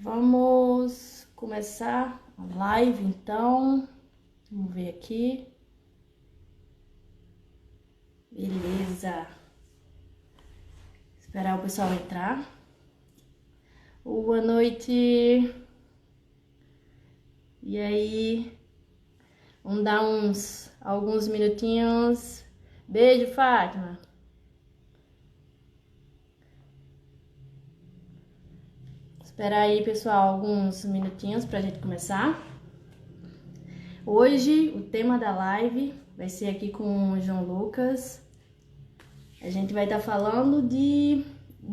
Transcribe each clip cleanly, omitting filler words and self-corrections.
Vamos começar a live, então. Vamos ver aqui. Beleza. Esperar o pessoal entrar. Boa noite. E aí? Vamos dar alguns minutinhos. Beijo, Fátima. Esperar aí, pessoal, alguns minutinhos pra gente começar. Hoje, o tema da live vai ser aqui com o João Lucas. A gente vai estar falando de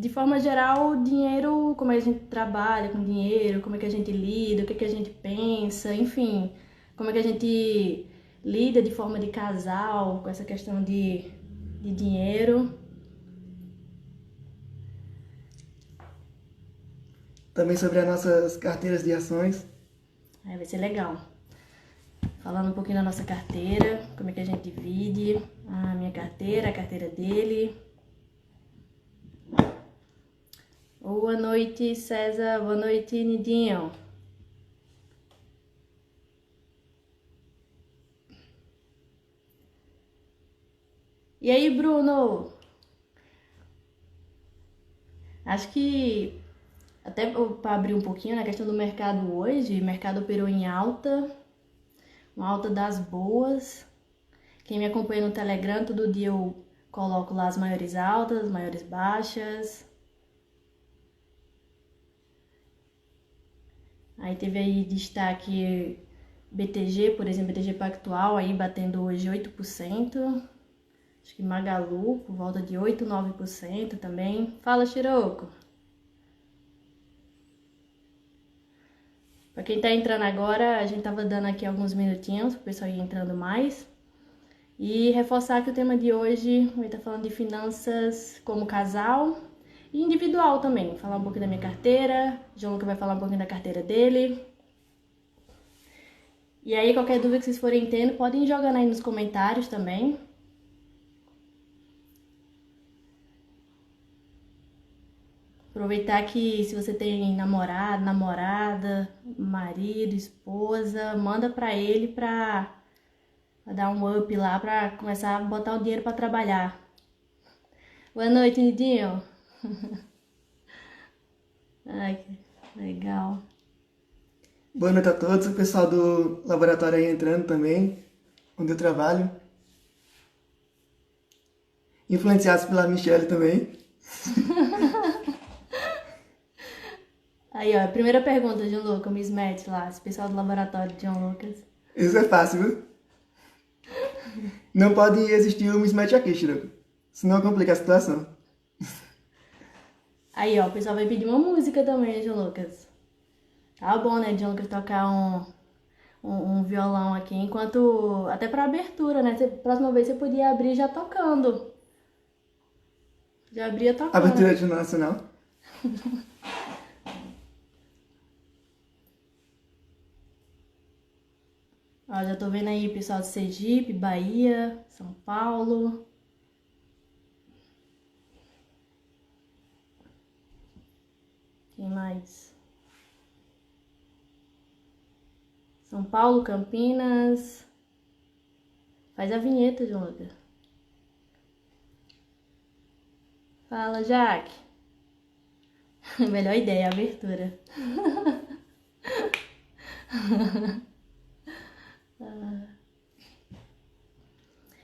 forma geral, dinheiro, como é que a gente trabalha com dinheiro, como é que a gente lida, o que é que a gente pensa, enfim, como é que a gente lida de forma de casal com essa questão de dinheiro. Também sobre as nossas carteiras de ações. Aí vai ser legal. Falando um pouquinho da nossa carteira, como é que a gente divide a minha carteira, a carteira dele. Boa noite, César. Boa noite, Nidinho. E aí, Bruno? Acho que até para abrir um pouquinho na questão do mercado hoje, o mercado operou em alta, uma alta das boas. Quem me acompanha no Telegram, todo dia eu coloco lá as maiores altas, as maiores baixas. Aí teve aí destaque BTG, por exemplo, BTG Pactual aí batendo hoje 8%. Acho que Magalu por volta de 8, 9% também. Fala, Chiroco. Para quem tá entrando agora, a gente tava dando aqui alguns minutinhos pro pessoal ir entrando mais. E reforçar que o tema de hoje vai estar falando de finanças como casal e individual também. Falar um pouquinho da minha carteira, João Lucas vai falar um pouquinho da carteira dele. E aí, qualquer dúvida que vocês forem tendo, podem ir jogando aí nos comentários também. Aproveitar que se você tem namorado, namorada, marido, esposa, manda pra ele pra dar um up lá, pra começar a botar o dinheiro pra trabalhar. Boa noite, Nidinho. Ai, que legal. Boa noite a todos, o pessoal do laboratório aí entrando também, onde eu trabalho. Influenciados pela Michelle também. Aí, ó, a primeira pergunta, João Lucas, Miss Matt lá, esse pessoal do laboratório de João Lucas. Isso é fácil, viu? Não pode existir um mismatch aqui, Chiroco. Senão complica a situação. Aí, ó, o pessoal vai pedir uma música também, João Lucas. Tá bom, né, João Lucas, tocar um violão aqui, enquanto, até pra abertura, né, próxima vez você podia abrir já tocando. Já abria tocando. Abertura de nacional. Ó, já tô vendo aí o pessoal de Sergipe, Bahia, São Paulo. Quem mais? São Paulo, Campinas. Faz a vinheta, João Lucas. Fala, Jaque. Melhor ideia, a abertura.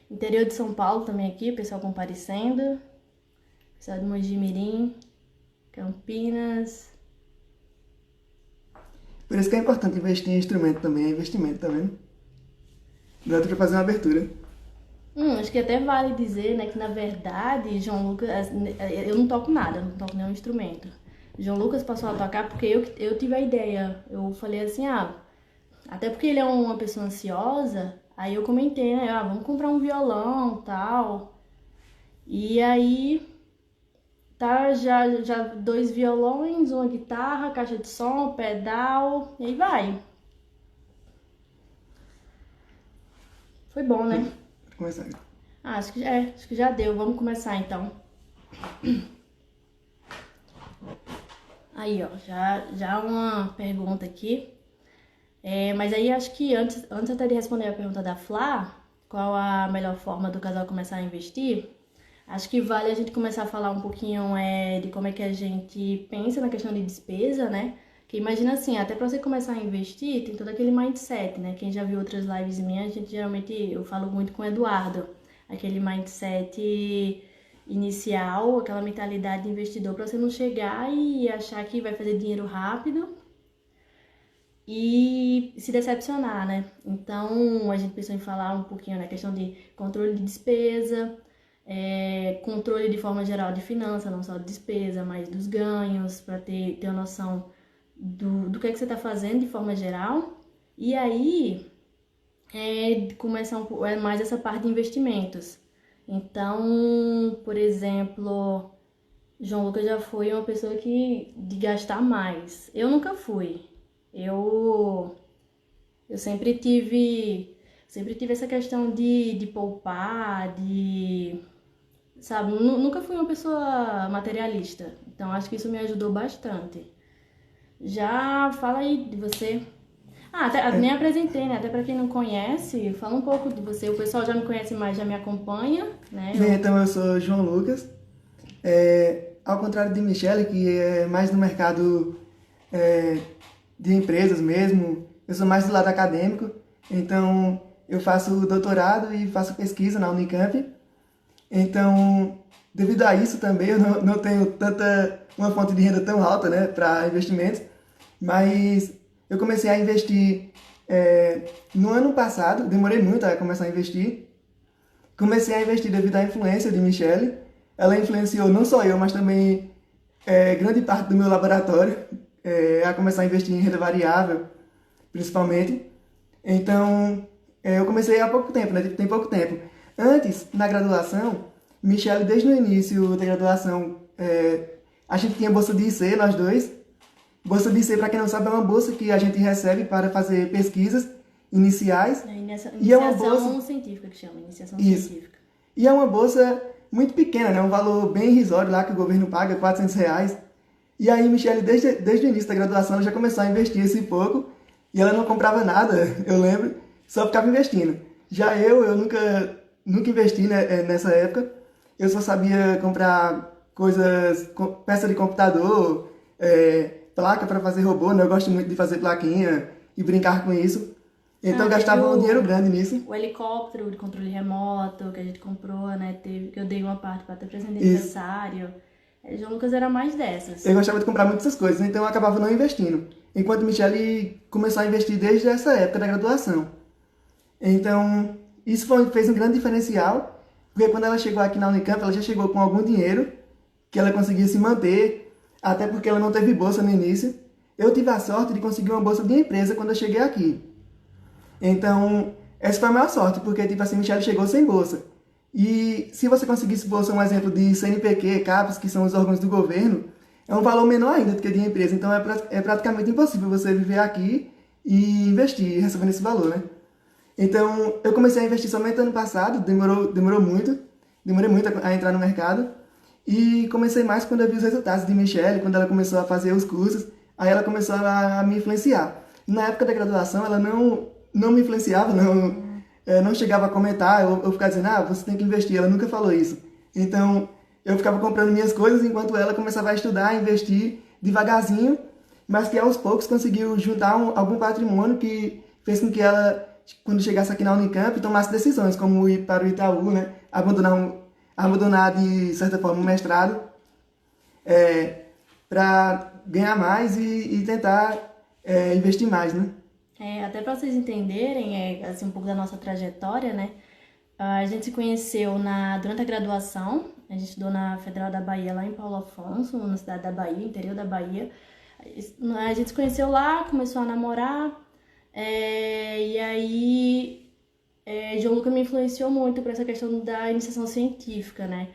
Interior de São Paulo também aqui, o pessoal comparecendo. Pessoal de Mogi-mirim, Campinas. Por isso que é importante investir em instrumento também, é investimento, tá vendo? Dá pra fazer uma abertura. Acho que até vale dizer, né, que na verdade, João Lucas, eu não toco nada, não toco nenhum instrumento. João Lucas passou a tocar porque eu tive a ideia. Eu falei assim, até porque ele é uma pessoa ansiosa, aí eu comentei, né, vamos comprar um violão, tal. E aí, tá, já 2 violões, uma guitarra, caixa de som, pedal, e aí vai. Foi bom, né? Vou começar. Acho que já deu. Vamos começar então. Aí, ó, já uma pergunta aqui. Mas aí acho que antes até de responder a pergunta da Flá, qual a melhor forma do casal começar a investir, acho que vale a gente começar a falar um pouquinho de como é que a gente pensa na questão de despesa, né? Que imagina assim, até para você começar a investir, tem todo aquele mindset, né? Quem já viu outras lives minhas, eu falo muito com o Eduardo, aquele mindset inicial, aquela mentalidade de investidor para você não chegar e achar que vai fazer dinheiro rápido e se decepcionar, né? Então, a gente pensou em falar um pouquinho na questão de controle de despesa, controle de forma geral de finanças, não só de despesa, mas dos ganhos, para ter uma noção do que é que você está fazendo de forma geral. E aí, começar mais essa parte de investimentos. Então, por exemplo, João Lucas já foi uma pessoa de gastar mais. Eu nunca fui. Eu sempre tive essa questão de poupar, sabe, nunca fui uma pessoa materialista. Então acho que isso me ajudou bastante. Já fala aí de você. Até, nem apresentei, né? Até pra quem não conhece, fala um pouco de você. O pessoal já me conhece mais, já me acompanha, né? Então, eu sou João Lucas. Ao contrário de Michele, que é mais no mercado de empresas mesmo, eu sou mais do lado acadêmico. Então, eu faço doutorado e faço pesquisa na Unicamp. Então, devido a isso também, eu não tenho uma fonte de renda tão alta, né, para investimentos. Mas eu comecei a investir no ano passado, demorei muito a começar a investir. Comecei a investir devido à influência de Michele. Ela influenciou não só eu, mas também grande parte do meu laboratório a começar a investir em renda variável, principalmente. Então, eu comecei há pouco tempo, né? Tem pouco tempo. Antes, na graduação, Michele, desde o início da graduação, a gente tinha bolsa de IC, nós dois. Bolsa de IC, para quem não sabe, é uma bolsa que a gente recebe para fazer pesquisas iniciais. Iniciação científica que chama, iniciação científica. E é uma bolsa muito pequena, né? Um valor bem irrisório lá que o governo paga, R$ 400. E aí, Michele, desde o início da graduação, ela já começou a investir esse pouco. E ela não comprava nada, eu lembro, só ficava investindo. Já eu nunca investi, né, nessa época. Eu só sabia comprar coisas, peça de computador, placa para fazer robô, né? Eu gosto muito de fazer plaquinha e brincar com isso. Então eu gastava um dinheiro grande nisso. O helicóptero de controle remoto que a gente comprou, né? Que eu dei uma parte para ter presente de aniversário. João Lucas era mais dessas. Eu gostava de comprar muitas essas coisas, então eu acabava não investindo. Enquanto Michele começou a investir desde essa época da graduação. Então, isso fez um grande diferencial, porque quando ela chegou aqui na Unicamp, ela já chegou com algum dinheiro, que ela conseguia se manter, até porque ela não teve bolsa no início. Eu tive a sorte de conseguir uma bolsa de empresa quando eu cheguei aqui. Então, essa foi a maior sorte, porque, tipo assim, Michele chegou sem bolsa. E se você conseguisse bolsa, um exemplo de CNPq, CAPES, que são os órgãos do governo, é um valor menor ainda do que de empresa. Então, é praticamente impossível você viver aqui e investir recebendo esse valor, né? Então, eu comecei a investir somente ano passado, demorei muito a entrar no mercado. E comecei mais quando eu vi os resultados de Michele, quando ela começou a fazer os cursos, aí ela começou a me influenciar. Na época da graduação, ela não me influenciava, não chegava a comentar, eu ficava dizendo, você tem que investir, ela nunca falou isso. Então, eu ficava comprando minhas coisas enquanto ela começava a estudar, a investir devagarzinho, mas que aos poucos conseguiu juntar algum patrimônio que fez com que ela, quando chegasse aqui na Unicamp, tomasse decisões, como ir para o Itaú, né? Abandonar de certa forma o mestrado, para ganhar mais e tentar investir mais, né? Até para vocês entenderem assim, um pouco da nossa trajetória, né? A gente se conheceu durante a graduação, a gente estudou na Federal da Bahia, lá em Paulo Afonso, na cidade da Bahia, interior da Bahia. A gente se conheceu lá, começou a namorar, e aí João Lucas me influenciou muito para essa questão da iniciação científica, né?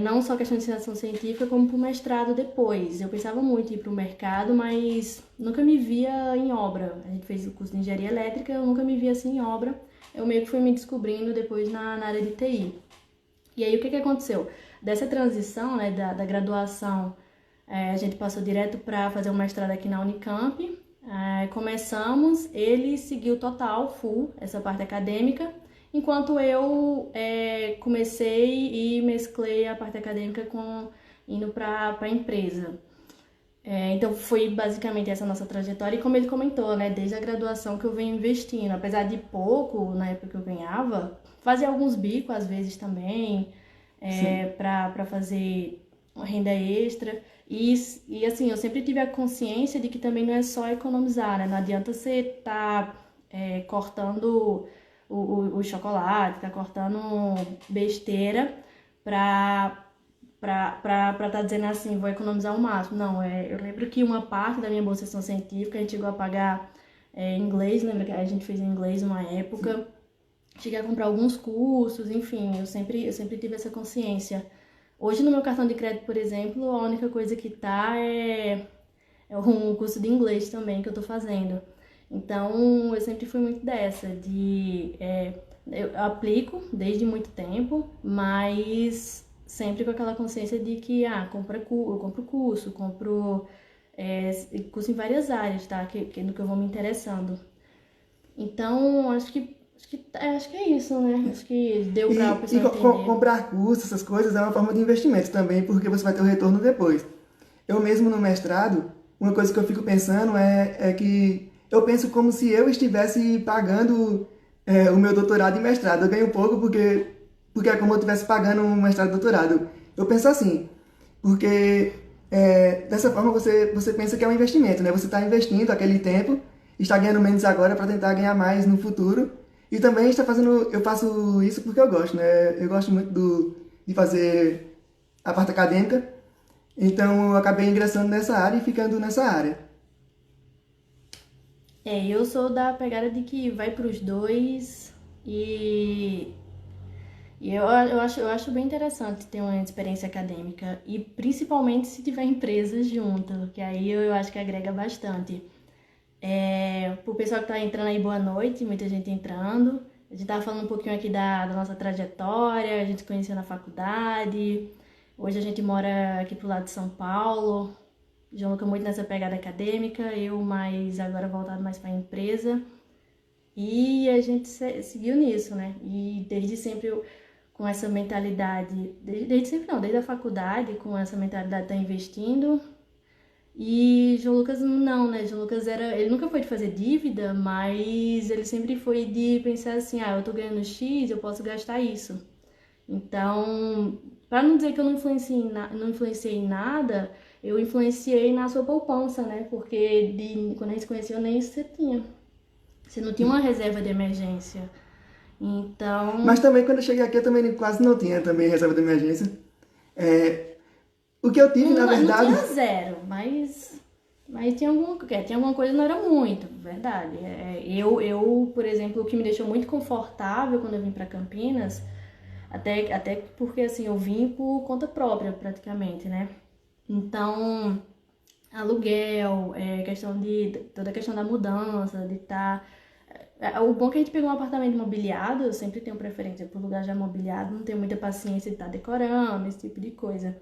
Não só a questão de iniciação científica, como para o mestrado depois. Eu pensava muito em ir para o mercado, mas nunca me via em obra. A gente fez o curso de engenharia elétrica, eu nunca me via assim em obra. Eu meio que fui me descobrindo depois na área de TI. E aí, o que aconteceu? Dessa transição, né, da graduação A gente passou direto para fazer um mestrado aqui na Unicamp. Começamos, ele seguiu total, full, essa parte acadêmica, enquanto eu comecei e mesclei a parte acadêmica com indo para a empresa. Então foi basicamente essa nossa trajetória, e como ele comentou, né, desde a graduação que eu venho investindo, apesar de pouco na época que eu ganhava, fazia alguns bicos às vezes também, para fazer uma renda extra. E assim, eu sempre tive a consciência de que também não é só economizar, né? Não adianta você estar cortando o chocolate, tá cortando besteira para estar dizendo assim, vou economizar o máximo. Não, eu lembro que uma parte da minha bolsa de iniciação científica a gente chegou a pagar inglês, lembra que a gente fez inglês uma época. Cheguei a comprar alguns cursos, enfim, eu sempre tive essa consciência. Hoje no meu cartão de crédito, por exemplo, a única coisa que tá é um curso de inglês também que eu tô fazendo. Então, eu sempre fui muito dessa, eu aplico desde muito tempo, mas sempre com aquela consciência de que, eu compro curso em várias áreas, tá? No que eu vou me interessando. Então, acho que é isso, né? Acho que deu pra pessoa entender. Comprar cursos, essas coisas, é uma forma de investimento também, porque você vai ter o retorno depois. Eu mesmo no mestrado, uma coisa que eu fico pensando é que eu penso como se eu estivesse pagando o meu doutorado e mestrado. Eu ganho pouco porque é como eu estivesse pagando um mestrado e doutorado. Eu penso assim, porque dessa forma você pensa que é um investimento, né? Você está investindo aquele tempo, está ganhando menos agora para tentar ganhar mais no futuro. E também eu faço isso porque eu gosto, né? Eu gosto muito de fazer a parte acadêmica, então eu acabei ingressando nessa área e ficando nessa área. Eu sou da pegada de que vai pros dois e eu acho bem interessante ter uma experiência acadêmica, e principalmente se tiver empresas junto, que aí eu acho que agrega bastante. Pro pessoal que tá entrando aí, boa noite, muita gente entrando. A gente tava falando um pouquinho aqui da nossa trajetória, a gente se conheceu na faculdade. Hoje a gente mora aqui pro lado de São Paulo. João Luca muito nessa pegada acadêmica, eu mais agora voltado mais para a empresa. E a gente seguiu nisso, né? E desde sempre com essa mentalidade, desde sempre não, desde a faculdade, com essa mentalidade de estar investindo. E João Lucas não, né? João Lucas ele nunca foi de fazer dívida, mas ele sempre foi de pensar assim, eu tô ganhando X, eu posso gastar isso. Então, para não dizer que eu não influenciei em nada, eu influenciei na sua poupança, né? Porque quando a gente se conheceu, nem isso você tinha. Você não tinha uma reserva de emergência. Então... Mas também quando eu cheguei aqui eu também quase não tinha também reserva de emergência. O que eu tive, na verdade... Não tinha zero, mas tinha alguma coisa, não era muito, verdade. Eu, por exemplo, o que me deixou muito confortável quando eu vim para Campinas, até porque assim, eu vim por conta própria praticamente, né? Então, aluguel, toda a questão da mudança, de estar... O bom é que a gente pegou um apartamento imobiliado, eu sempre tenho preferência por lugar já mobiliado, não tenho muita paciência de estar decorando, esse tipo de coisa.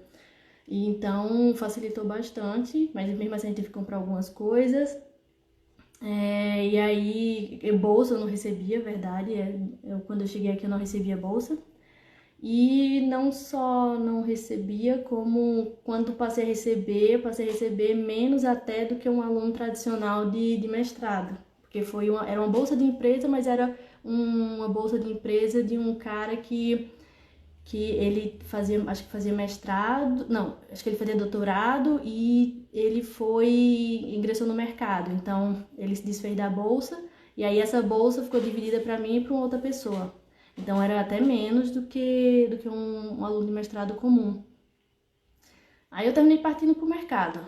E então facilitou bastante, mas mesmo assim a gente teve que comprar algumas coisas. E aí, bolsa eu não recebia, verdade. Quando eu cheguei aqui eu não recebia bolsa. E não só não recebia, como quando passei a receber menos até do que um aluno tradicional de mestrado. Porque era uma bolsa de empresa, mas era uma bolsa de empresa de um cara que ele acho que fazia mestrado, não, acho que ele fazia doutorado e ele ingressou no mercado. Então, ele se desfez da bolsa e aí essa bolsa ficou dividida para mim e para uma outra pessoa. Então, era até menos do que um aluno de mestrado comum. Aí eu terminei partindo para o mercado.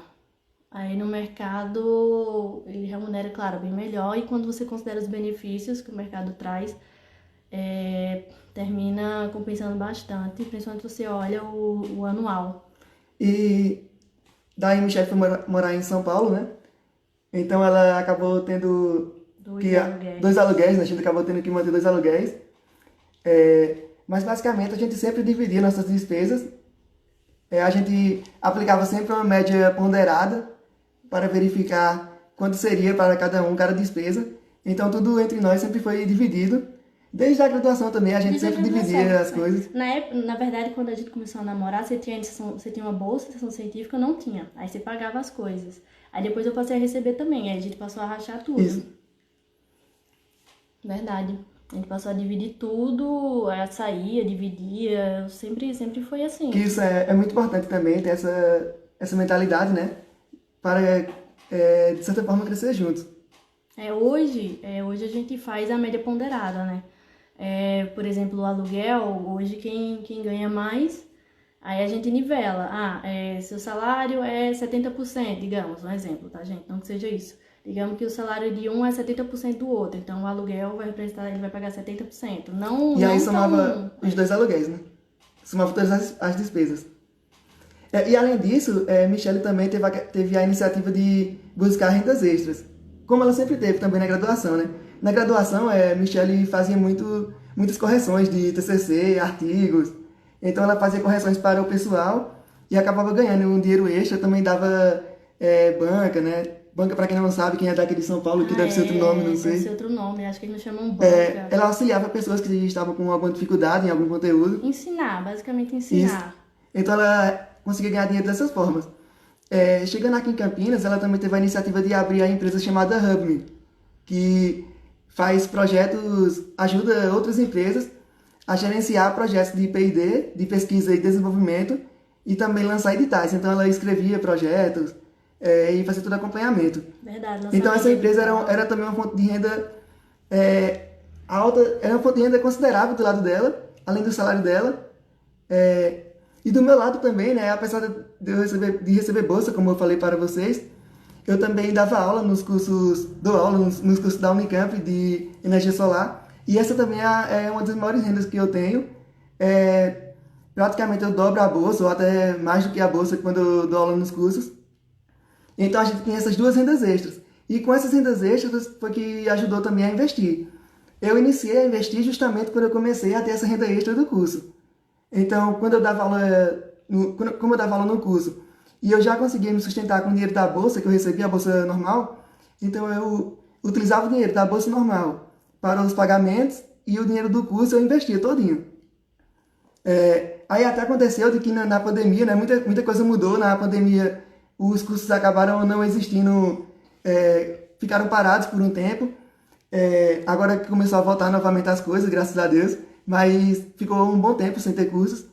Aí no mercado ele remunera, claro, bem melhor, e quando você considera os benefícios que o mercado traz, termina compensando bastante, principalmente se você olha o anual. E daí Michelle foi morar em São Paulo, né? Então ela acabou tendo dois aluguéis, né? A gente acabou tendo que manter 2 aluguéis. Mas basicamente a gente sempre dividia nossas despesas A gente aplicava sempre uma média ponderada para verificar quanto seria para cada um, cada despesa. Então tudo entre nós sempre foi dividido. Desde a graduação também a gente Desde a sempre graduação, dividia as né? coisas. Na verdade, quando a gente começou a namorar, você tinha uma bolsa de iniciação científica, eu não tinha. Aí você pagava as coisas. Aí depois eu passei a receber também, aí a gente passou a rachar tudo. Isso. Verdade. A gente passou a dividir tudo, a saía, dividia, sempre foi assim. Que isso é muito importante também, ter essa mentalidade, né? Para, de certa forma, crescer juntos. Hoje a gente faz a média ponderada, né? Por exemplo, o aluguel, hoje quem ganha mais, aí a gente nivela. Seu salário é 70%, digamos, um exemplo, tá, gente? Não que seja isso. Digamos que o salário de um é 70% do outro, então o aluguel vai representar, ele vai pagar 70%. Não, E aí não somava tão... os dois aluguéis, né? Somava todas as despesas. E além disso, Michelle também teve a iniciativa de buscar rendas extras, como ela sempre teve também na graduação, né? Na graduação, Michelle fazia muitas correções de TCC, artigos, então ela fazia correções para o pessoal e acabava ganhando um dinheiro extra, também dava banca, né? Banca, para quem não sabe, quem é daqui de São Paulo, que deve ser outro nome, não sei. Deve ser outro nome, acho que eles não chamam banca. Ela auxiliava pessoas que estavam com alguma dificuldade em algum conteúdo. Basicamente Isso. ensinar. Então ela conseguia ganhar dinheiro dessas formas. Chegando aqui em Campinas, ela também teve a iniciativa de abrir a empresa chamada HubMe, que faz projetos, ajuda outras empresas a gerenciar projetos de P&D, de pesquisa e desenvolvimento, e também lançar editais. Então ela escrevia projetos e fazia todo acompanhamento. Verdade. Então essa empresa era também uma fonte de renda alta, era uma fonte de renda considerável do lado dela, além do salário dela. E do meu lado também, né, apesar de eu receber bolsa, como eu falei para vocês, eu também dava aula dou aula nos cursos da Unicamp de energia solar, e essa também é uma das maiores rendas que eu tenho. Praticamente eu dobro a bolsa, ou até mais do que a bolsa quando eu dou aula nos cursos. Então a gente tem essas duas rendas extras. E com essas rendas extras foi que ajudou também a investir. Eu iniciei a investir justamente quando eu comecei a ter essa renda extra do curso. Então, quando eu dava aula, como eu dava aula no curso, e eu já conseguia me sustentar com o dinheiro da bolsa, que eu recebia a bolsa normal, então eu utilizava o dinheiro da bolsa normal para os pagamentos e o dinheiro do curso eu investia todinho. Aí até aconteceu de que na pandemia, né, muita coisa mudou. Na pandemia, os cursos acabaram não existindo, ficaram parados por um tempo. Agora que começou a voltar novamente as coisas, graças a Deus, mas ficou um bom tempo sem ter cursos.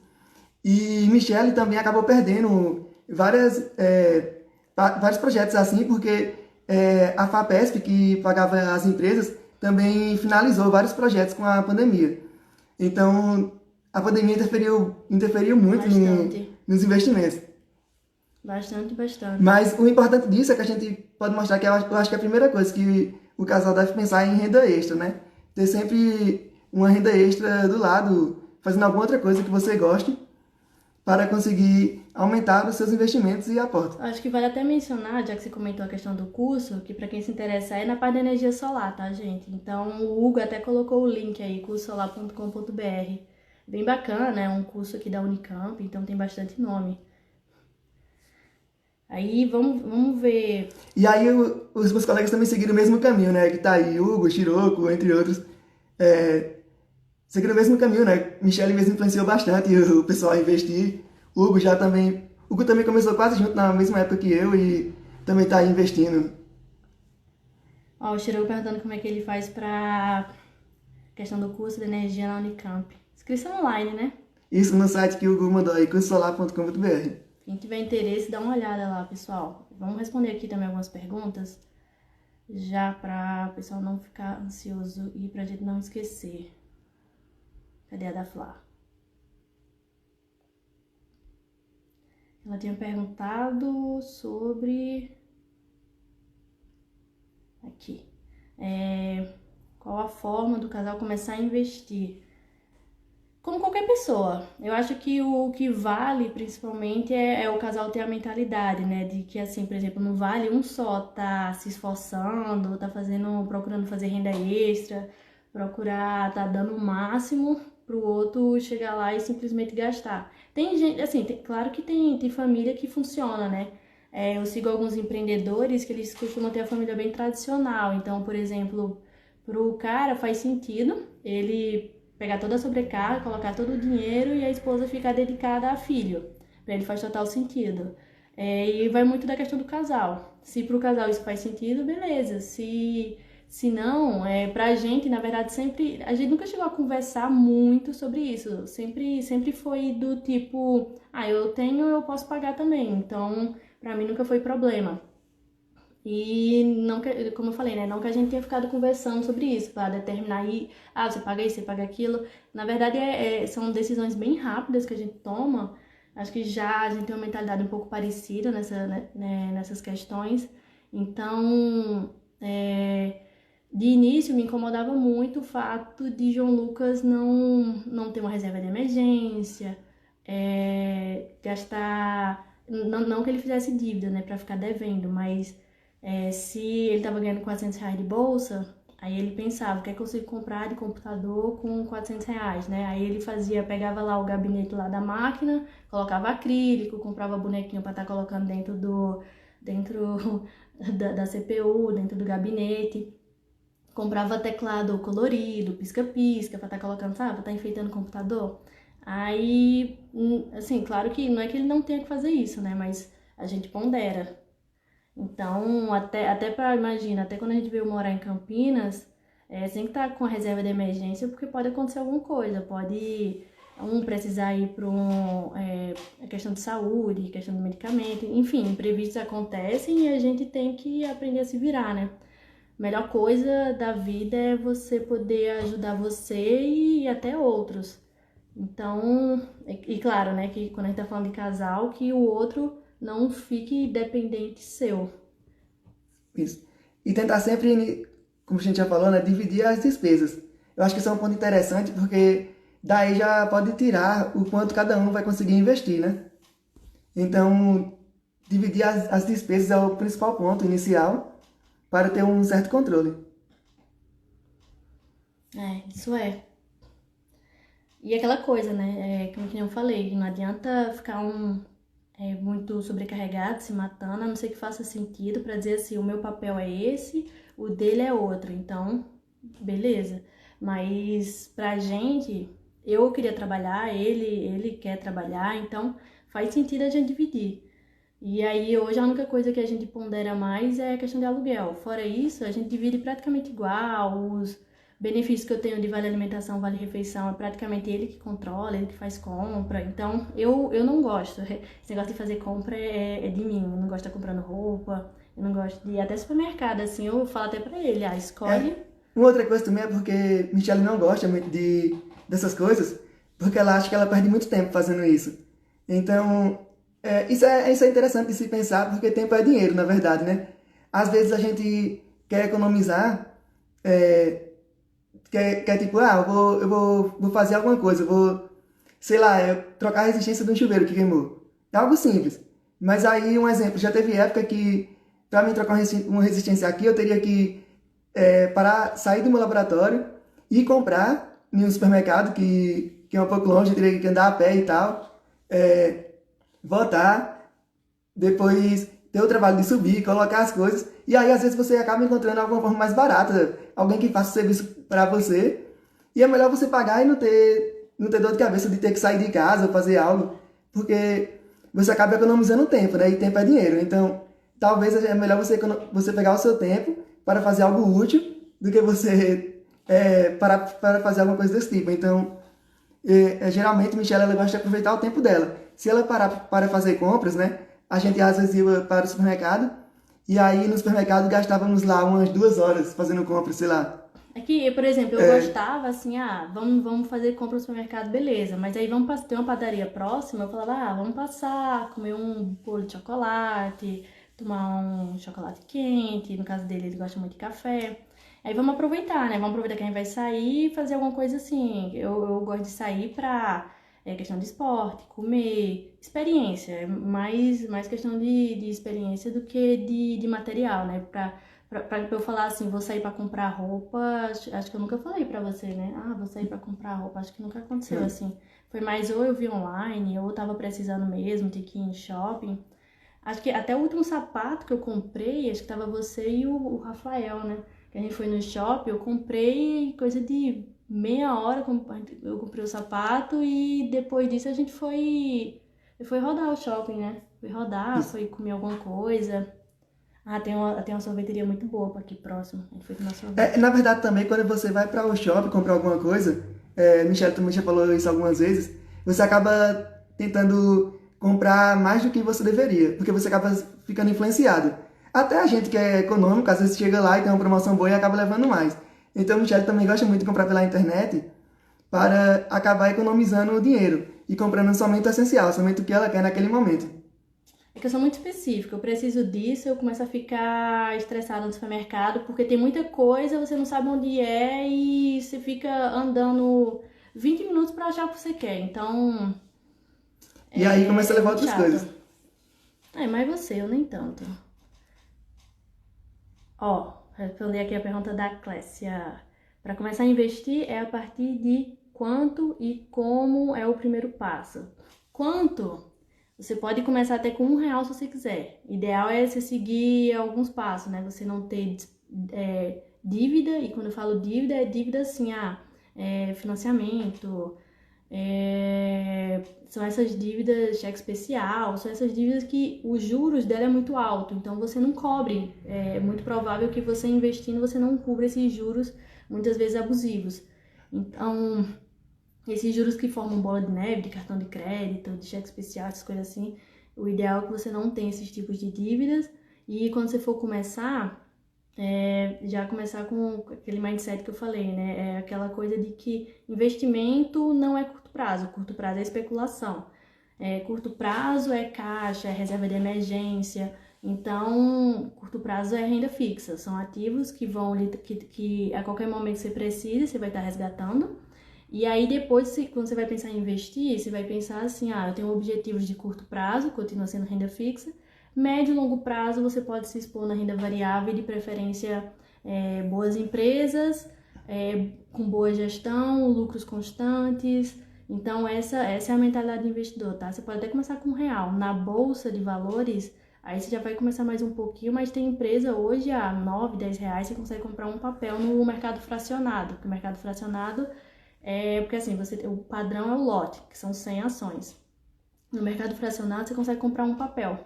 E Michelle também acabou perdendo vários projetos assim, porque a FAPESP, que pagava as empresas, também finalizou vários projetos com a pandemia. Então, a pandemia interferiu muito nos investimentos. Bastante. Mas o importante disso é que a gente pode mostrar que eu acho que é a primeira coisa que o casal deve pensar em renda extra, né? Ter sempre uma renda extra do lado, fazendo alguma outra coisa que você goste, para conseguir aumentar os seus investimentos e aportes. Acho que vale até mencionar, já que você comentou a questão do curso, que para quem se interessa é na parte da energia solar, tá, gente? Então, o Hugo até colocou o link aí, cursosolar.com.br. Bem bacana, é um curso aqui da Unicamp, então tem bastante nome. Aí, vamos ver... E aí, os meus colegas também seguiram o mesmo caminho, né? Que tá aí, Hugo, Shiroco, entre outros. Seguiram o mesmo caminho, né? Michelle mesmo influenciou bastante o pessoal a investir. Hugo também começou quase junto na mesma época que eu e também tá aí investindo. Ó, o Shiroco perguntando como é que ele faz pra questão do curso de energia na Unicamp. Inscrição online, né? Isso no site que o Hugo mandou aí, cursosolar.com.br. Quem tiver interesse, dá uma olhada lá, pessoal. Vamos responder aqui também algumas perguntas, já para o pessoal não ficar ansioso e pra gente não esquecer. Cadê a da Flá? Ela tinha perguntado sobre... Aqui. Qual a forma do casal começar a investir? Como qualquer pessoa. Eu acho que o que vale, principalmente, é o casal ter a mentalidade, né? De que, assim, por exemplo, não vale um só tá se esforçando, procurando fazer renda extra, procurar tá dando o máximo pro outro chegar lá e simplesmente gastar. Tem gente, assim, claro que tem família que funciona, né? Eu sigo alguns empreendedores que eles costumam ter a família bem tradicional. Então, por exemplo, pro cara faz sentido ele pegar toda a sobrecarga, colocar todo o dinheiro e a esposa ficar dedicada a filho. Pra ele faz total sentido. E vai muito da questão do casal. Se pro casal isso faz sentido, beleza. Se não, pra gente, na verdade, sempre. A gente nunca chegou a conversar muito sobre isso. Sempre foi do tipo, eu tenho, eu posso pagar também. Então, pra mim nunca foi problema. E não que, como eu falei, né? Não que a gente tenha ficado conversando sobre isso, para determinar aí, você paga isso, você paga aquilo. Na verdade, são decisões bem rápidas que a gente toma. Acho que já a gente tem uma mentalidade um pouco parecida nessas questões. Então, de início me incomodava muito o fato de João Lucas não ter uma reserva de emergência, gastar. Não que ele fizesse dívida, né, para ficar devendo, mas se ele estava ganhando R$ 400 de bolsa, aí ele pensava, o que é que eu consigo comprar de computador com R$ 400, né? Aí ele pegava lá o gabinete lá da máquina, colocava acrílico, comprava bonequinho para estar colocando dentro da CPU, dentro do gabinete. Comprava teclado colorido, pisca-pisca, pra estar colocando, sabe? Pra estar enfeitando o computador. Aí, assim, claro que não é que ele não tenha que fazer isso, né? Mas a gente pondera. Então, até pra, imagina, até quando a gente veio morar em Campinas, você tem que estar com a reserva de emergência, porque pode acontecer alguma coisa. Pode precisar ir para a questão de saúde, questão de medicamento, enfim, imprevistos acontecem e a gente tem que aprender a se virar, né? A melhor coisa da vida é você poder ajudar você e até outros. Então, e claro, né, que quando a gente tá falando de casal, que o outro não fique dependente seu. Isso. E tentar sempre, como a gente já falou, né, dividir as despesas. Eu acho que isso é um ponto interessante, porque daí já pode tirar o quanto cada um vai conseguir investir, né? Então, dividir as despesas é o principal ponto inicial para ter um certo controle. Isso é. E aquela coisa, né, como que eu falei, não adianta ficar muito sobrecarregado, se matando, a não ser que faça sentido para dizer assim, o meu papel é esse, o dele é outro. Então, beleza. Mas pra gente, eu queria trabalhar, ele quer trabalhar, então faz sentido a gente dividir. E aí hoje a única coisa que a gente pondera mais é a questão de aluguel. Fora isso, a gente divide praticamente igual, os benefícios que eu tenho de vale alimentação, vale refeição, é praticamente ele que controla, ele que faz compra. Então eu não gosto. Esse negócio de fazer compra é de mim. Eu não gosto de estar comprando roupa, eu não gosto de ir até supermercado, assim, eu falo até pra ele, escolhe. Uma outra coisa também é porque Michelle não gosta muito dessas coisas, porque ela acha que ela perde muito tempo fazendo isso. Então, isso é interessante de se pensar, porque tempo é dinheiro, na verdade, né? Às vezes a gente quer economizar, quer tipo, eu vou fazer alguma coisa, eu vou, sei lá, trocar a resistência de um chuveiro que queimou. É algo simples. Mas aí, um exemplo, já teve época que, para mim trocar uma resistência aqui, eu teria que sair do meu laboratório e comprar em um supermercado que é um pouco longe, eu teria que andar a pé e tal, voltar, depois ter o trabalho de subir, colocar as coisas, e aí às vezes você acaba encontrando alguma forma mais barata, alguém que faça o serviço para você, e é melhor você pagar e não ter dor de cabeça de ter que sair de casa ou fazer algo, porque você acaba economizando tempo, né? E tempo é dinheiro, então talvez é melhor você pegar o seu tempo para fazer algo útil do que você para fazer alguma coisa desse tipo. Então, geralmente, Michelle, ela gosta de aproveitar o tempo dela. Se ela parar para fazer compras, né? A gente às vezes ia para o supermercado e aí no supermercado gastávamos lá umas 2 horas fazendo compras, sei lá. Aqui, por exemplo, eu gostava assim, vamos fazer compra no supermercado, beleza. Mas aí ter uma padaria próxima, eu falava, vamos passar, comer um bolo de chocolate, tomar um chocolate quente. No caso dele, ele gosta muito de café. Aí vamos aproveitar, né? Vamos aproveitar que a gente vai sair e fazer alguma coisa assim. Eu gosto de sair pra questão de esporte, comer, experiência. Mais questão de experiência do que de material, né? Pra Pra eu falar assim, vou sair pra comprar roupa, acho que eu nunca falei pra você, né? Ah, vou sair pra comprar roupa, acho que nunca aconteceu assim. Foi mais ou eu vi online, ou eu tava precisando mesmo, ter que ir em shopping. Acho que até o último sapato que eu comprei, acho que tava você e o Rafael, né? Que a gente foi no shopping, eu comprei coisa de meia hora, eu comprei o sapato e depois disso a gente foi rodar o shopping, né? Foi rodar, Isso. foi comer alguma coisa. Ah, tem uma sorveteria muito boa aqui próximo. A gente foi tomar sorvete. Na verdade, também, quando você vai para o shopping comprar alguma coisa, Michelle também já falou isso algumas vezes, você acaba tentando comprar mais do que você deveria, porque você acaba ficando influenciado. Até a gente que é econômico, às vezes chega lá e tem uma promoção boa e acaba levando mais. Então, Michelle também gosta muito de comprar pela internet para acabar economizando o dinheiro e comprando somente o essencial, somente o que ela quer naquele momento. É que eu sou muito específica, eu preciso disso, eu começo a ficar estressada no supermercado, porque tem muita coisa, você não sabe onde é e você fica andando 20 minutos pra achar o que você quer. Então, E aí começa a é levar muito outras chato. coisas. É, mas você, eu nem tanto. Ó, responder aqui a pergunta da Clécia. Para começar a investir é a partir de quanto e como é o primeiro passo. Quanto? Você pode começar até com R$ 1 se você quiser. Ideal é você seguir alguns passos, né? Você não ter dívida, e quando eu falo dívida, é dívida assim, financiamento, são essas dívidas, cheque especial, são essas dívidas que os juros dela é muito alto, então você não cobre. É muito provável que você investindo, você não cubra esses juros, muitas vezes abusivos. Então, esses juros que formam bola de neve, de cartão de crédito, de cheque especial, essas coisas assim, o ideal é que você não tenha esses tipos de dívidas. E quando você for começar, já começar com aquele mindset que eu falei, né? É aquela coisa de que investimento não é curto prazo é especulação. Curto prazo é caixa, é reserva de emergência. Então, curto prazo é renda fixa, são ativos que vão que a qualquer momento você precisa, você vai estar resgatando. E aí depois, quando você vai pensar em investir, você vai pensar assim, eu tenho objetivos de curto prazo, continua sendo renda fixa. Médio e longo prazo, você pode se expor na renda variável, de preferência boas empresas, com boa gestão, lucros constantes. Então, essa é a mentalidade do investidor, tá? Você pode até começar com R$ 1. Na bolsa de valores, aí você já vai começar mais um pouquinho, mas tem empresa hoje a R$ 9, R$ 10, você consegue comprar um papel no mercado fracionado. Porque o mercado fracionado porque assim, o padrão é o lote, que são 100 ações. No mercado fracionado, você consegue comprar um papel.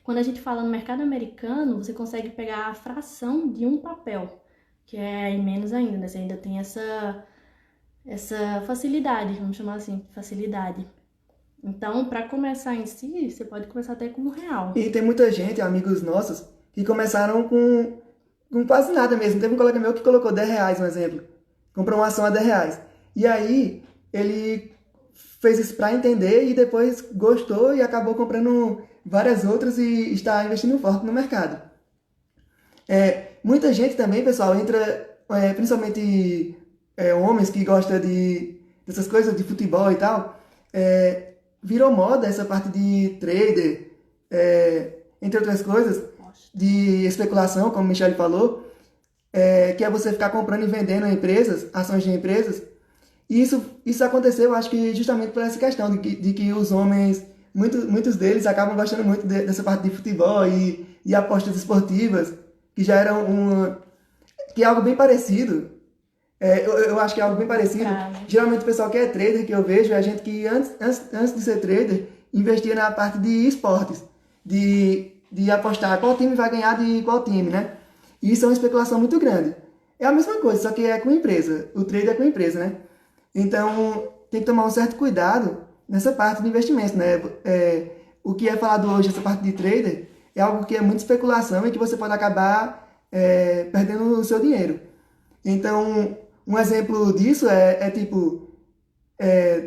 Quando a gente fala no mercado americano, você consegue pegar a fração de um papel, que é menos ainda, né? Você ainda tem essa facilidade, vamos chamar assim, facilidade. Então, para começar em si, você pode começar até com R$ 1. E tem muita gente, amigos nossos, que começaram com quase nada mesmo. Teve um colega meu que colocou R$ 10, um exemplo. Comprou uma ação a R$ 10. E aí, ele fez isso para entender e depois gostou e acabou comprando várias outras e está investindo forte no mercado. Muita gente também, pessoal, entra, principalmente homens que gostam dessas coisas de futebol e tal, virou moda essa parte de trader, entre outras coisas, de especulação, como o Michele falou, que é você ficar comprando e vendendo empresas, ações de empresas. E isso aconteceu, acho que justamente por essa questão de que os homens, muitos deles acabam gostando muito dessa parte de futebol e apostas esportivas, que já eram que é algo bem parecido. Eu acho que é algo bem parecido. Geralmente o pessoal que é trader, que eu vejo, é gente que antes de ser trader, investia na parte de esportes, de apostar qual time vai ganhar de qual time, né? E isso é uma especulação muito grande. É a mesma coisa, só que é com empresa. O trader é com empresa, né? Então, tem que tomar um certo cuidado nessa parte de investimento, né? O que é falado hoje, essa parte de trader, é algo que é muita especulação e que você pode acabar perdendo o seu dinheiro. Então, um exemplo disso é tipo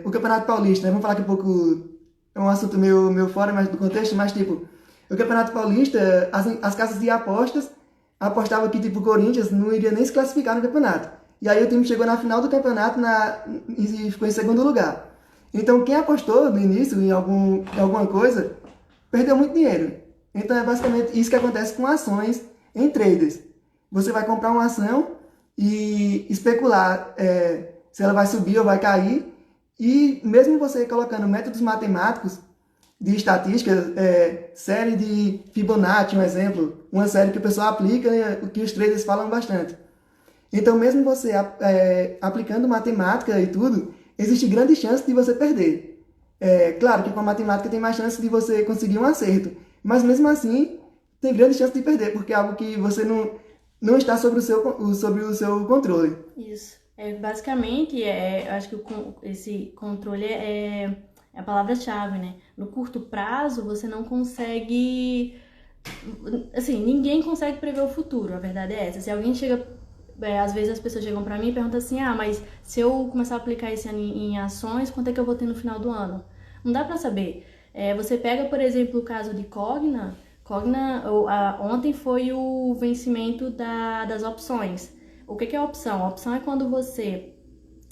o Campeonato Paulista, né? Vamos falar aqui um pouco, é um assunto meio fora do contexto, mas tipo, o Campeonato Paulista, as casas de apostas apostavam que tipo, o Corinthians não iria nem se classificar no campeonato. E aí o time chegou na final do campeonato e ficou em segundo lugar. Então quem apostou no início em alguma coisa, perdeu muito dinheiro. Então é basicamente isso que acontece com ações em traders. você vai comprar uma ação e especular se ela vai subir ou vai cair. E mesmo você colocando métodos matemáticos de estatística, série de Fibonacci, um exemplo, uma série que o pessoal aplica, o que os traders falam bastante. Então, mesmo você aplicando matemática e tudo, existe grande chance de você perder. Claro que com a matemática tem mais chance de você conseguir um acerto, mas mesmo assim tem grande chance de perder, porque é algo que você não está sobre o seu controle. Isso. Basicamente, eu acho que esse controle é a palavra-chave, né? No curto prazo, você não consegue... Assim, ninguém consegue prever o futuro, a verdade é essa. Se alguém chega... às vezes as pessoas chegam pra mim e perguntam assim, mas se eu começar a aplicar esse ano em ações, quanto é que eu vou ter no final do ano? Não dá pra saber. Você pega, por exemplo, o caso de Cogna. Ontem foi o vencimento das opções. O que é a opção? A opção é quando você...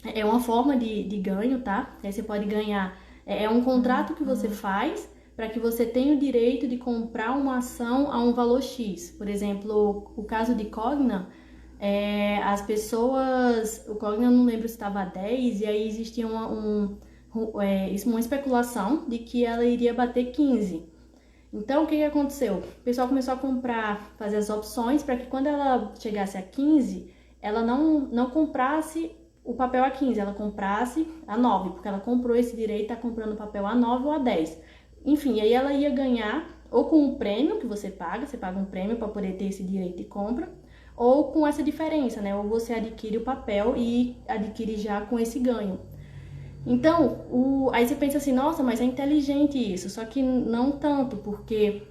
É uma forma de ganho, tá? Aí você pode ganhar... É um contrato que você faz para que você tenha o direito de comprar uma ação a um valor X. Por exemplo, o caso de Cogna, as pessoas... O Cogna, eu não lembro se estava a 10, e aí existia uma especulação de que ela iria bater 15. Então, o que aconteceu? O pessoal começou a comprar, fazer as opções para que quando ela chegasse a 15, ela não comprasse o papel a 15, ela comprasse a 9, porque ela comprou esse direito, está comprando o papel a 9 ou a 10. Enfim, aí ela ia ganhar ou com o prêmio que você paga um prêmio para poder ter esse direito de compra, ou com essa diferença, né? Ou você adquire o papel e adquire já com esse ganho. Então, aí você pensa assim, nossa, mas é inteligente isso, só que não tanto, porque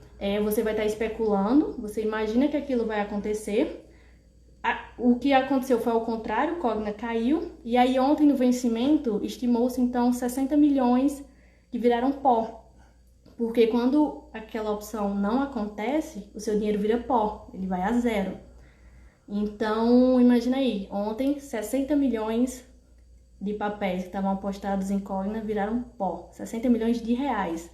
você vai estar especulando, você imagina que aquilo vai acontecer. O que aconteceu foi ao contrário, o Cogna caiu, e aí ontem no vencimento estimou-se então 60 milhões que viraram pó. Porque quando aquela opção não acontece, o seu dinheiro vira pó, ele vai a zero. Então, imagina aí, ontem 60 milhões de papéis que estavam apostados em Cogna viraram pó, 60 milhões de reais.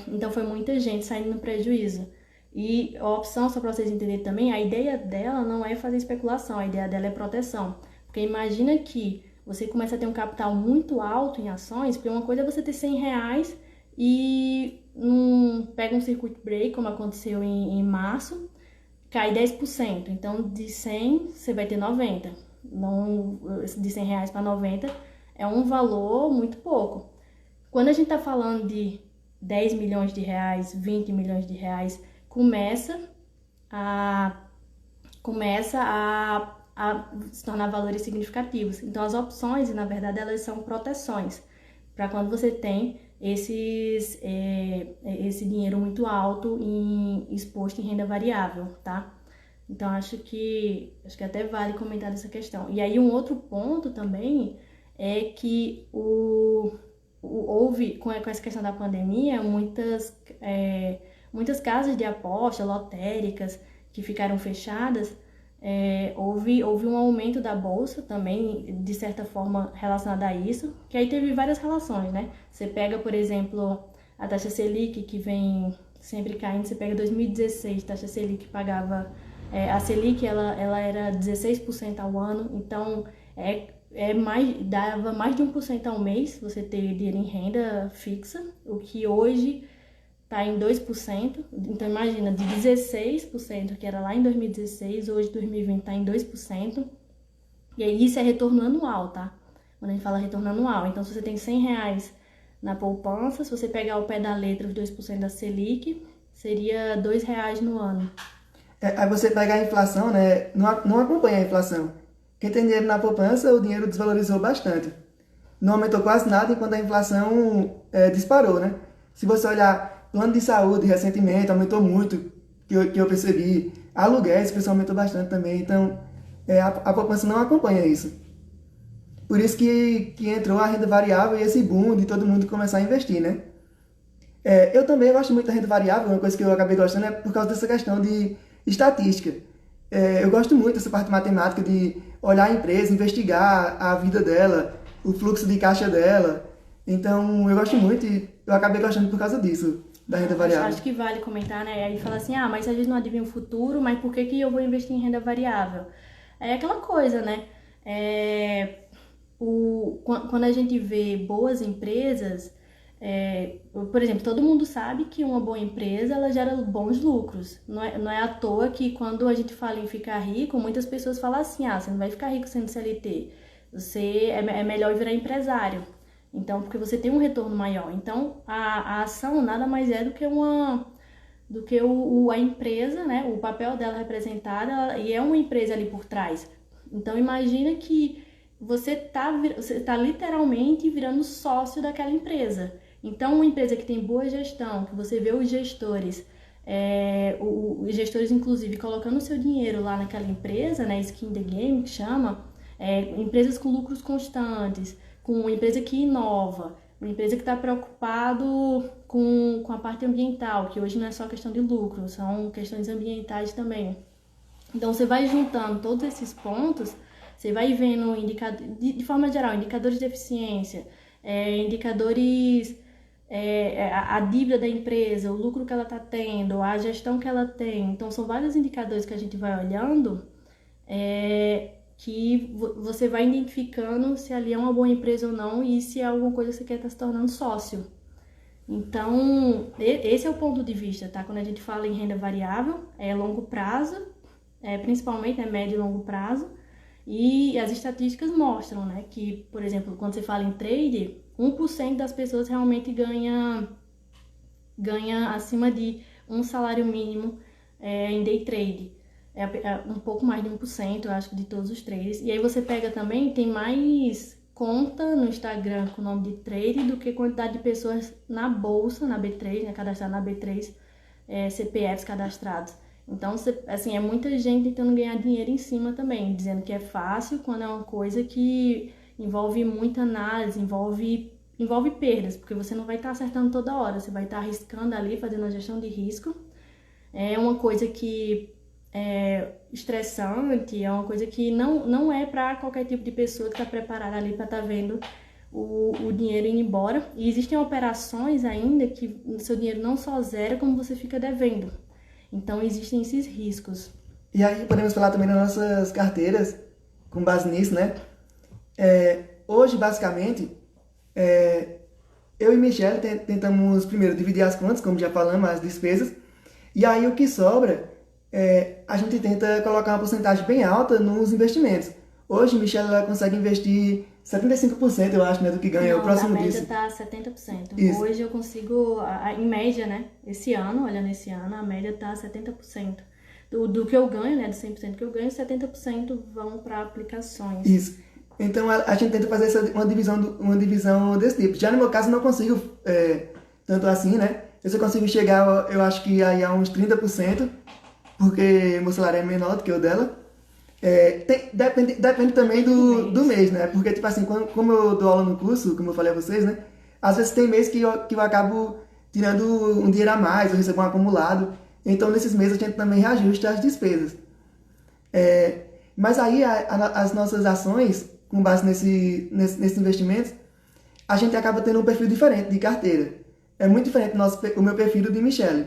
Então foi muita gente saindo no prejuízo. E a opção, só para vocês entenderem também, a ideia dela não é fazer especulação, a ideia dela é proteção. Porque imagina que você começa a ter um capital muito alto em ações, porque uma coisa é você ter 100 reais e pega um circuit break, como aconteceu em março, cai 10%. Então, de 100, você vai ter 90. Não, de 100 reais para 90 é um valor muito pouco. Quando a gente está falando de 10 milhões de reais, 20 milhões de reais, começa a se tornar valores significativos. Então, as opções, na verdade, elas são proteções para quando você tem esse dinheiro muito alto exposto em renda variável, tá? Então, acho que até vale comentar dessa questão. E aí, um outro ponto também é que houve, com essa questão da pandemia, muitas casas de aposta, lotéricas, que ficaram fechadas. Houve um aumento da bolsa também, de certa forma, relacionado a isso, que aí teve várias relações, né? Você pega, por exemplo, a taxa Selic, que vem sempre caindo. Você pega 2016, taxa Selic pagava... a Selic, ela era 16% ao ano, então dava mais de 1% ao mês você ter dinheiro em renda fixa, o que hoje está em 2%. Então imagina, de 16%, que era lá em 2016, hoje 2020 está em 2%. E aí isso é retorno anual, tá? Quando a gente fala retorno anual, então se você tem 100 reais na poupança, se você pegar ao pé da letra os 2% da Selic, seria R$2 no ano. Aí você pega a inflação, né? Não acompanha a inflação. Quem tem dinheiro na poupança, o dinheiro desvalorizou bastante. Não aumentou quase nada enquanto a inflação disparou, né? Se você olhar plano de saúde recentemente, aumentou muito, que eu percebi. Aluguéis, o preço aumentou bastante também. Então, a poupança não acompanha isso. Por isso que entrou a renda variável e esse boom de todo mundo começar a investir, né? Eu também gosto muito da renda variável. Uma coisa que eu acabei gostando é por causa dessa questão de estatística. Eu gosto muito dessa parte matemática de olhar a empresa, investigar a vida dela, o fluxo de caixa dela. Então, eu gosto muito e eu acabei gostando por causa disso. da renda variável. Acho que vale comentar, né? Aí fala assim, mas a gente não adivinha o futuro, mas por que que eu vou investir em renda variável? É aquela coisa, né? Quando a gente vê boas empresas, por exemplo, todo mundo sabe que uma boa empresa, ela gera bons lucros. Não é à toa que quando a gente fala em ficar rico, muitas pessoas falam assim, você não vai ficar rico sendo CLT. É melhor virar empresário. Então, porque você tem um retorno maior. Então, a ação nada mais é do que a empresa, né? O papel dela representada, e é uma empresa ali por trás. Então, imagina que você tá literalmente virando sócio daquela empresa. Então, uma empresa que tem boa gestão, que você vê os gestores, os gestores, inclusive, colocando o seu dinheiro lá naquela empresa, né? Skin the game, que chama, empresas com lucros constantes, com uma empresa que inova, uma empresa que está preocupado com a parte ambiental, que hoje não é só questão de lucro, são questões ambientais também. Então, você vai juntando todos esses pontos, você vai vendo de forma geral, indicadores de eficiência, indicadores, a dívida da empresa, o lucro que ela está tendo, a gestão que ela tem. Então, são vários indicadores que a gente vai olhando, que você vai identificando se ali é uma boa empresa ou não e se é alguma coisa que você quer estar se tornando sócio. Então, esse é o ponto de vista, tá? Quando a gente fala em renda variável, é longo prazo, principalmente médio e longo prazo, e as estatísticas mostram, né, que, por exemplo, quando você fala em trade, 1% das pessoas realmente ganha acima de um salário mínimo em day trade. Um pouco mais de 1%, eu acho, de todos os traders. E aí você pega também, tem mais conta no Instagram com o nome de trade do que quantidade de pessoas na bolsa, na B3, né, cadastrada na B3, CPFs cadastrados. Então, assim, é muita gente tentando ganhar dinheiro em cima também, dizendo que é fácil, quando é uma coisa que envolve muita análise, envolve perdas, porque você não vai estar acertando toda hora, você vai estar arriscando ali, fazendo a gestão de risco. É uma coisa que é estressante, é uma coisa que não é para qualquer tipo de pessoa que está preparada ali para estar vendo o dinheiro indo embora. E existem operações ainda que o seu dinheiro não só zera, como você fica devendo. Então, existem esses riscos. E aí, podemos falar também das nossas carteiras, com base nisso, né? Hoje, basicamente, eu e Michelle tentamos primeiro dividir as contas, como já falamos, as despesas. E aí, o que sobra, a gente tenta colocar uma porcentagem bem alta nos investimentos. Hoje, Michelle ela consegue investir 75%, eu acho, né, do que ganha. Não, o próximo a média disso. tá 70%. Isso. Hoje eu consigo, em média, né? Esse ano, olhando esse ano, a média tá 70%. Do que eu ganho, né? Do 100% que eu ganho, 70% vão para aplicações. Isso. Então a gente tenta fazer uma divisão desse tipo. Já no meu caso, não consigo tanto assim, né? Eu só consigo chegar, eu acho que aí a uns 30%, porque meu salário é menor do que o dela. Depende também do mês, né? Porque, tipo assim, como eu dou aula no curso, como eu falei a vocês, né? Às vezes tem mês que eu acabo tirando um dinheiro a mais, eu recebo um acumulado. Então, nesses meses, a gente também reajusta as despesas. Mas aí, as nossas ações, com base nesses investimentos, a gente acaba tendo um perfil diferente de carteira. É muito diferente o meu perfil do de Michelle.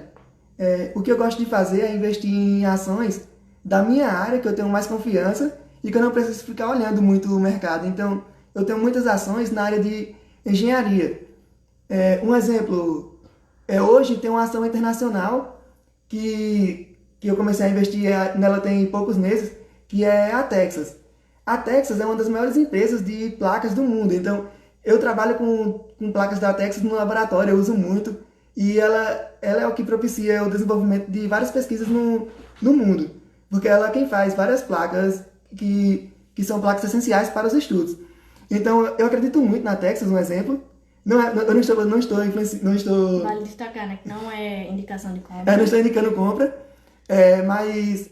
O que eu gosto de fazer é investir em ações da minha área, que eu tenho mais confiança e que eu não preciso ficar olhando muito o mercado. Então, eu tenho muitas ações na área de engenharia. Um exemplo, hoje tem uma ação internacional que eu comecei a investir nela tem poucos meses, que é a Texas. A Texas é uma das maiores empresas de placas do mundo. Então, eu trabalho com placas da Texas no laboratório, eu uso muito. E ela é o que propicia o desenvolvimento de várias pesquisas no mundo. Porque ela é quem faz várias placas que são placas essenciais para os estudos. Então, eu acredito muito na Texas, um exemplo. Eu não estou... Vale destacar, né? Que não é indicação de compra. Eu não estou indicando compra, mas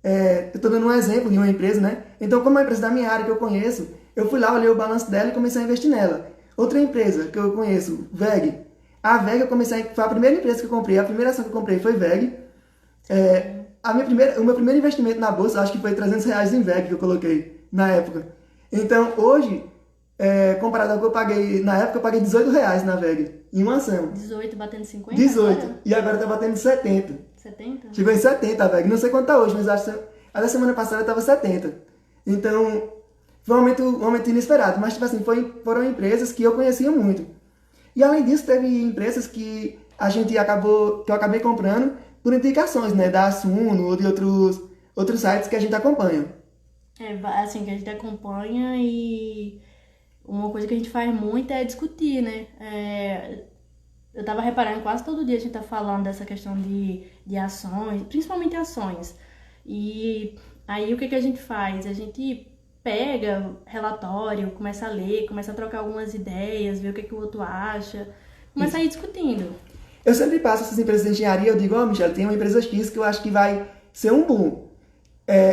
eu estou dando um exemplo de uma empresa, né? Então, como é uma empresa da minha área que eu conheço, eu fui lá, olhei o balanço dela e comecei a investir nela. Outra empresa que eu conheço, VEG. A VEG foi a primeira empresa que eu comprei, a primeira ação que eu comprei foi VEG. O meu primeiro investimento na bolsa, acho que foi R$300 em VEG que eu coloquei na época. Então, hoje, comparado ao que eu paguei, na época eu paguei R$ 18 na VEG, em uma ação. 18 batendo 50? 18. Agora? E agora tá batendo 70. 70? Chegou em 70 a VEG. Não sei quanto tá hoje, mas acho que a da semana passada tava 70. Então, foi um aumento inesperado. Mas, tipo assim, foram empresas que eu conhecia muito. E além disso, teve empresas que que eu acabei comprando por indicações, né? Da Suno ou de outros sites que a gente acompanha. Assim, que a gente acompanha e uma coisa que a gente faz muito é discutir, né? Eu tava reparando, quase todo dia a gente tá falando dessa questão de ações, principalmente ações. E aí o que a gente faz? A gente pega relatório, começa a ler, começa a trocar algumas ideias, ver o que o outro acha, começa a ir discutindo. Eu sempre passo essas empresas de engenharia, eu digo, Michele, tem uma empresa X que eu acho que vai ser um boom.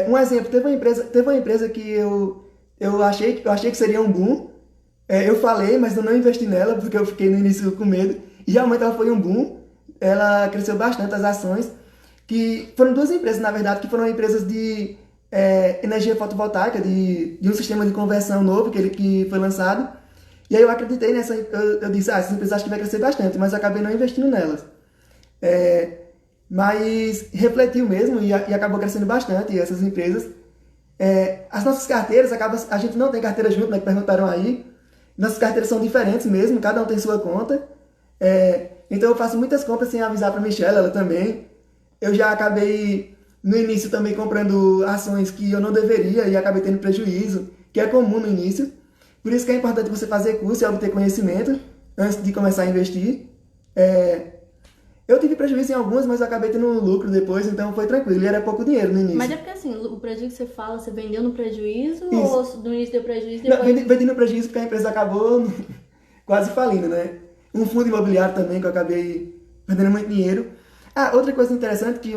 Um exemplo, teve uma empresa que eu achei que seria um boom. Eu falei, mas eu não investi nela, porque eu fiquei no início com medo. E realmente ela foi um boom. Ela cresceu bastante, as ações. Que foram duas empresas, na verdade, que foram empresas de energia fotovoltaica, de um sistema de conversão novo que foi lançado. E aí eu acreditei nessa, eu disse, essas empresas acho que vai crescer bastante, mas eu acabei não investindo nelas. Mas refletiu mesmo e acabou crescendo bastante essas empresas. As nossas carteiras, a gente não tem carteira junto, né, que perguntaram aí. Nossas carteiras são diferentes mesmo, cada um tem sua conta. Então eu faço muitas compras sem avisar para a Michelle, ela também. Eu já acabei, no início, também comprando ações que eu não deveria e acabei tendo prejuízo, que é comum no início. Por isso que é importante você fazer curso e obter conhecimento antes de começar a investir. Eu tive prejuízo em algumas, mas eu acabei tendo um lucro depois, então foi tranquilo. E era pouco dinheiro no início. Mas é porque assim, o prejuízo que você fala, você vendeu no prejuízo Isso. ou no início deu prejuízo? Não, Depois... vendi no prejuízo porque a empresa acabou quase falindo, né? Um fundo imobiliário também, que eu acabei perdendo muito dinheiro. Outra coisa interessante que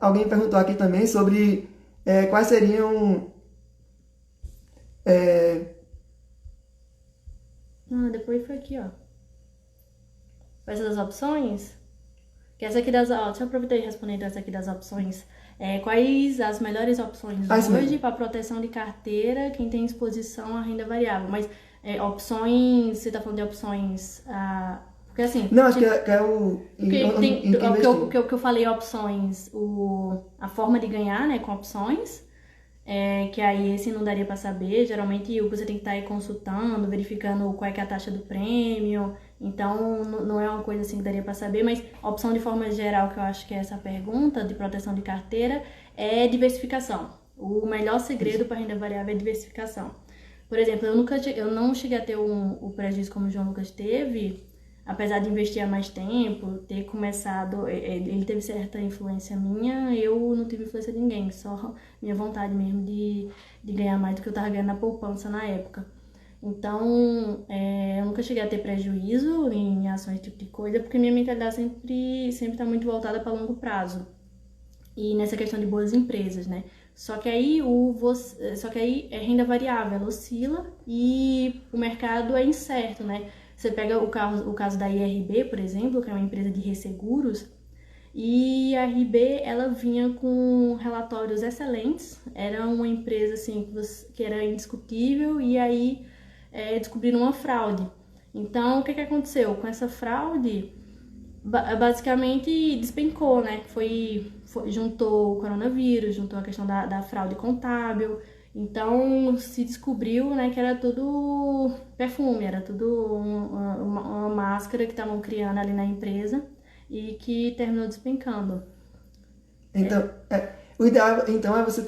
alguém perguntou aqui também sobre quais seriam... depois foi aqui, ó. Essas opções... Que essa aqui deixa eu aproveitar e responder essa aqui das opções. Quais as melhores opções hoje para proteção de carteira, quem tem exposição à renda variável? Mas opções, você está falando de opções... porque assim... Não, acho que é o... O que eu falei, opções, a forma de ganhar, né, com opções, que aí esse não daria para saber. Geralmente você tem que estar aí consultando, verificando qual é que é a taxa do prêmio... Então, não é uma coisa assim que daria para saber, mas a opção de forma geral, que eu acho que é essa pergunta de proteção de carteira, é diversificação. O melhor segredo para renda variável é diversificação. Por exemplo, eu não cheguei a ter o prejuízo como o João Lucas teve, apesar de investir há mais tempo, ter começado, ele teve certa influência minha, eu não tive influência de ninguém, só minha vontade mesmo de ganhar mais do que eu estava ganhando na poupança na época. Então, eu nunca cheguei a ter prejuízo em ações, esse tipo de coisa, porque minha mentalidade sempre está muito voltada para longo prazo. E nessa questão de boas empresas, né? Só que aí é renda variável, ela oscila e o mercado é incerto, né? Você pega o caso da IRB, por exemplo, que é uma empresa de resseguros, e a IRB, ela vinha com relatórios excelentes, era uma empresa assim que era indiscutível, e aí descobriram uma fraude. Então, o que aconteceu? Com essa fraude, basicamente despencou, né? Juntou o coronavírus, juntou a questão da fraude contábil. Então, se descobriu, né, que era tudo perfume, era tudo uma máscara que estavam criando ali na empresa e que terminou despencando. Então, o ideal então é você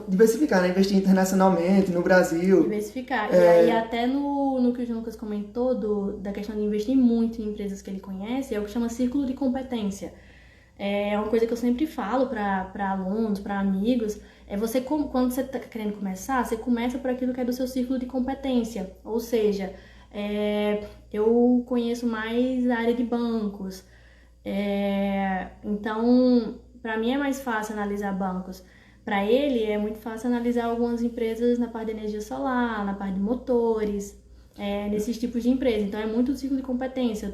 diversificar, né? Investir internacionalmente, no Brasil. Diversificar. E aí até no que o João Lucas comentou da questão de investir muito em empresas que ele conhece, é o que chama círculo de competência. É uma coisa que eu sempre falo para alunos, para amigos, quando você está querendo começar, você começa por aquilo que é do seu círculo de competência. Ou seja, eu conheço mais a área de bancos, então... Para mim é mais fácil analisar bancos. Para ele é muito fácil analisar algumas empresas na parte de energia solar, na parte de motores, nesses tipos de empresa. Então é muito o ciclo de competência. Eu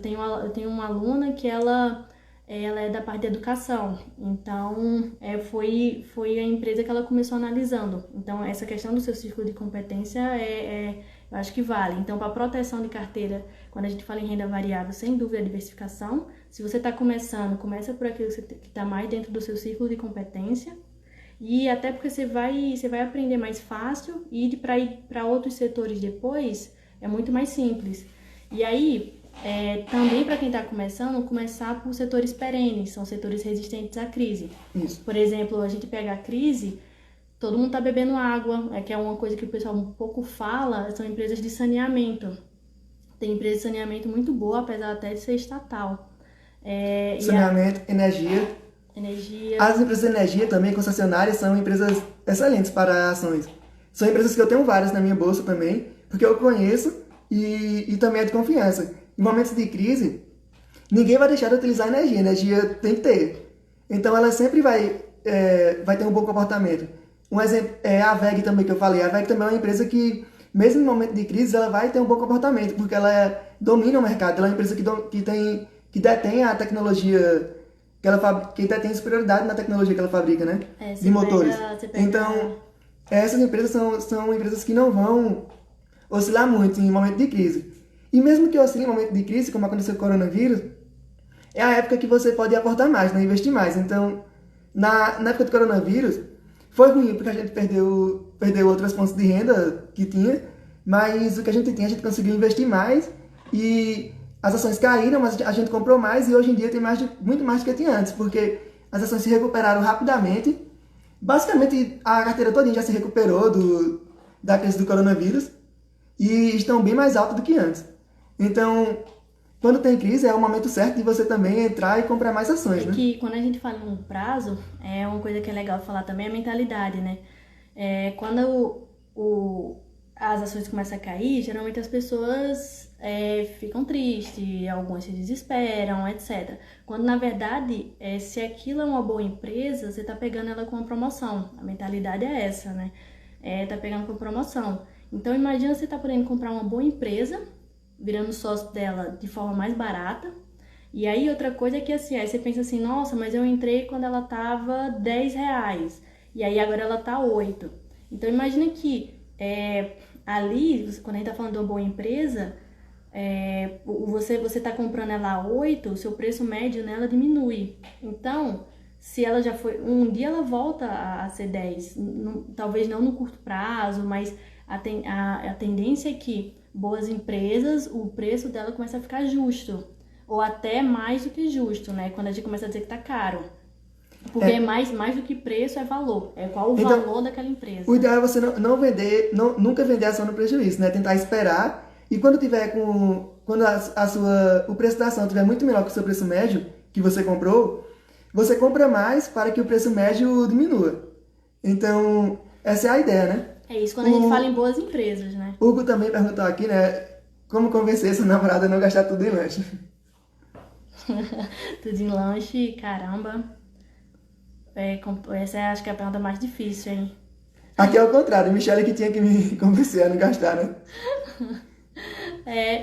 tenho uma aluna que ela é da parte de educação. Então foi a empresa que ela começou analisando. Então essa questão do seu círculo de competência é eu acho que vale. Então, para proteção de carteira, quando a gente fala em renda variável, sem dúvida, a diversificação. Se você está começando, começa por aquilo que está mais dentro do seu círculo de competência. E até porque você vai aprender mais fácil e ir para outros setores depois é muito mais simples. E aí, também para quem está começando, começar por setores perenes, são setores resistentes à crise. Isso. Por exemplo, a gente pega a crise, todo mundo está bebendo água, que é uma coisa que o pessoal um pouco fala, são empresas de saneamento. Tem empresa de saneamento muito boa, apesar até de ser estatal. Saneamento, energia. As empresas de energia também, concessionárias, são empresas excelentes para ações. São empresas que eu tenho várias na minha bolsa também, porque eu conheço e também é de confiança. Em momentos de crise, ninguém vai deixar de utilizar energia. A energia tem que ter. Então, ela sempre vai ter um bom comportamento. Um exemplo é a WEG também, que eu falei. A WEG também é uma empresa que, mesmo em momento de crise, ela vai ter um bom comportamento, porque ela domina o mercado. Ela é uma empresa que detém a tecnologia que detém superioridade na tecnologia que ela fabrica, né? De motores. Então, essas empresas são empresas que não vão oscilar muito em momento de crise. E mesmo que oscile em momento de crise, como aconteceu com o coronavírus, é a época que você pode aportar mais, né? Investir mais. Então, na época do coronavírus, foi ruim, porque a gente perdeu outras fontes de renda que tinha, mas o que a gente tinha, a gente conseguiu investir mais e as ações caíram, mas a gente comprou mais e hoje em dia tem muito mais do que tinha antes, porque as ações se recuperaram rapidamente. Basicamente, a carteira toda já se recuperou da crise do coronavírus e estão bem mais altas do que antes. Então, quando tem crise, é o momento certo de você também entrar e comprar mais ações, né? Que quando a gente fala em longo prazo, é uma coisa que é legal falar também, é a mentalidade, né? Quando as ações começam a cair, geralmente as pessoas ficam tristes, algumas se desesperam, etc. Quando, na verdade, se aquilo é uma boa empresa, você tá pegando ela com uma promoção. A mentalidade é essa, né? Tá pegando com promoção. Então, imagina você tá podendo comprar uma boa empresa, virando sócio dela de forma mais barata. E aí, outra coisa é que, assim, aí você pensa assim, nossa, mas eu entrei quando ela tava R$10. E aí, agora ela tá 8. Então, imagina que ali, quando a gente tá falando de uma boa empresa, você tá comprando ela a 8, o seu preço médio nela diminui. Então, se ela já foi... Um dia ela volta a ser 10. Talvez não no curto prazo, mas a tendência é que boas empresas, o preço dela começa a ficar justo. Ou até mais do que justo, né? Quando a gente começa a dizer que tá caro. Porque mais do que preço é valor. É qual o valor daquela empresa. O ideal é você nunca vender ação no prejuízo, né? Tentar esperar. E quando o preço da ação estiver muito menor que o seu preço médio que você comprou, você compra mais para que o preço médio diminua. Então, essa é a ideia, né? É isso quando a gente fala em boas empresas, né? Hugo também perguntou aqui, né? Como convencer sua namorada a não gastar tudo em lanche? Tudo em lanche, caramba. Essa acho que é a pergunta mais difícil, hein? Aqui é o contrário, Michelle que tinha que me convencer a não gastar, né?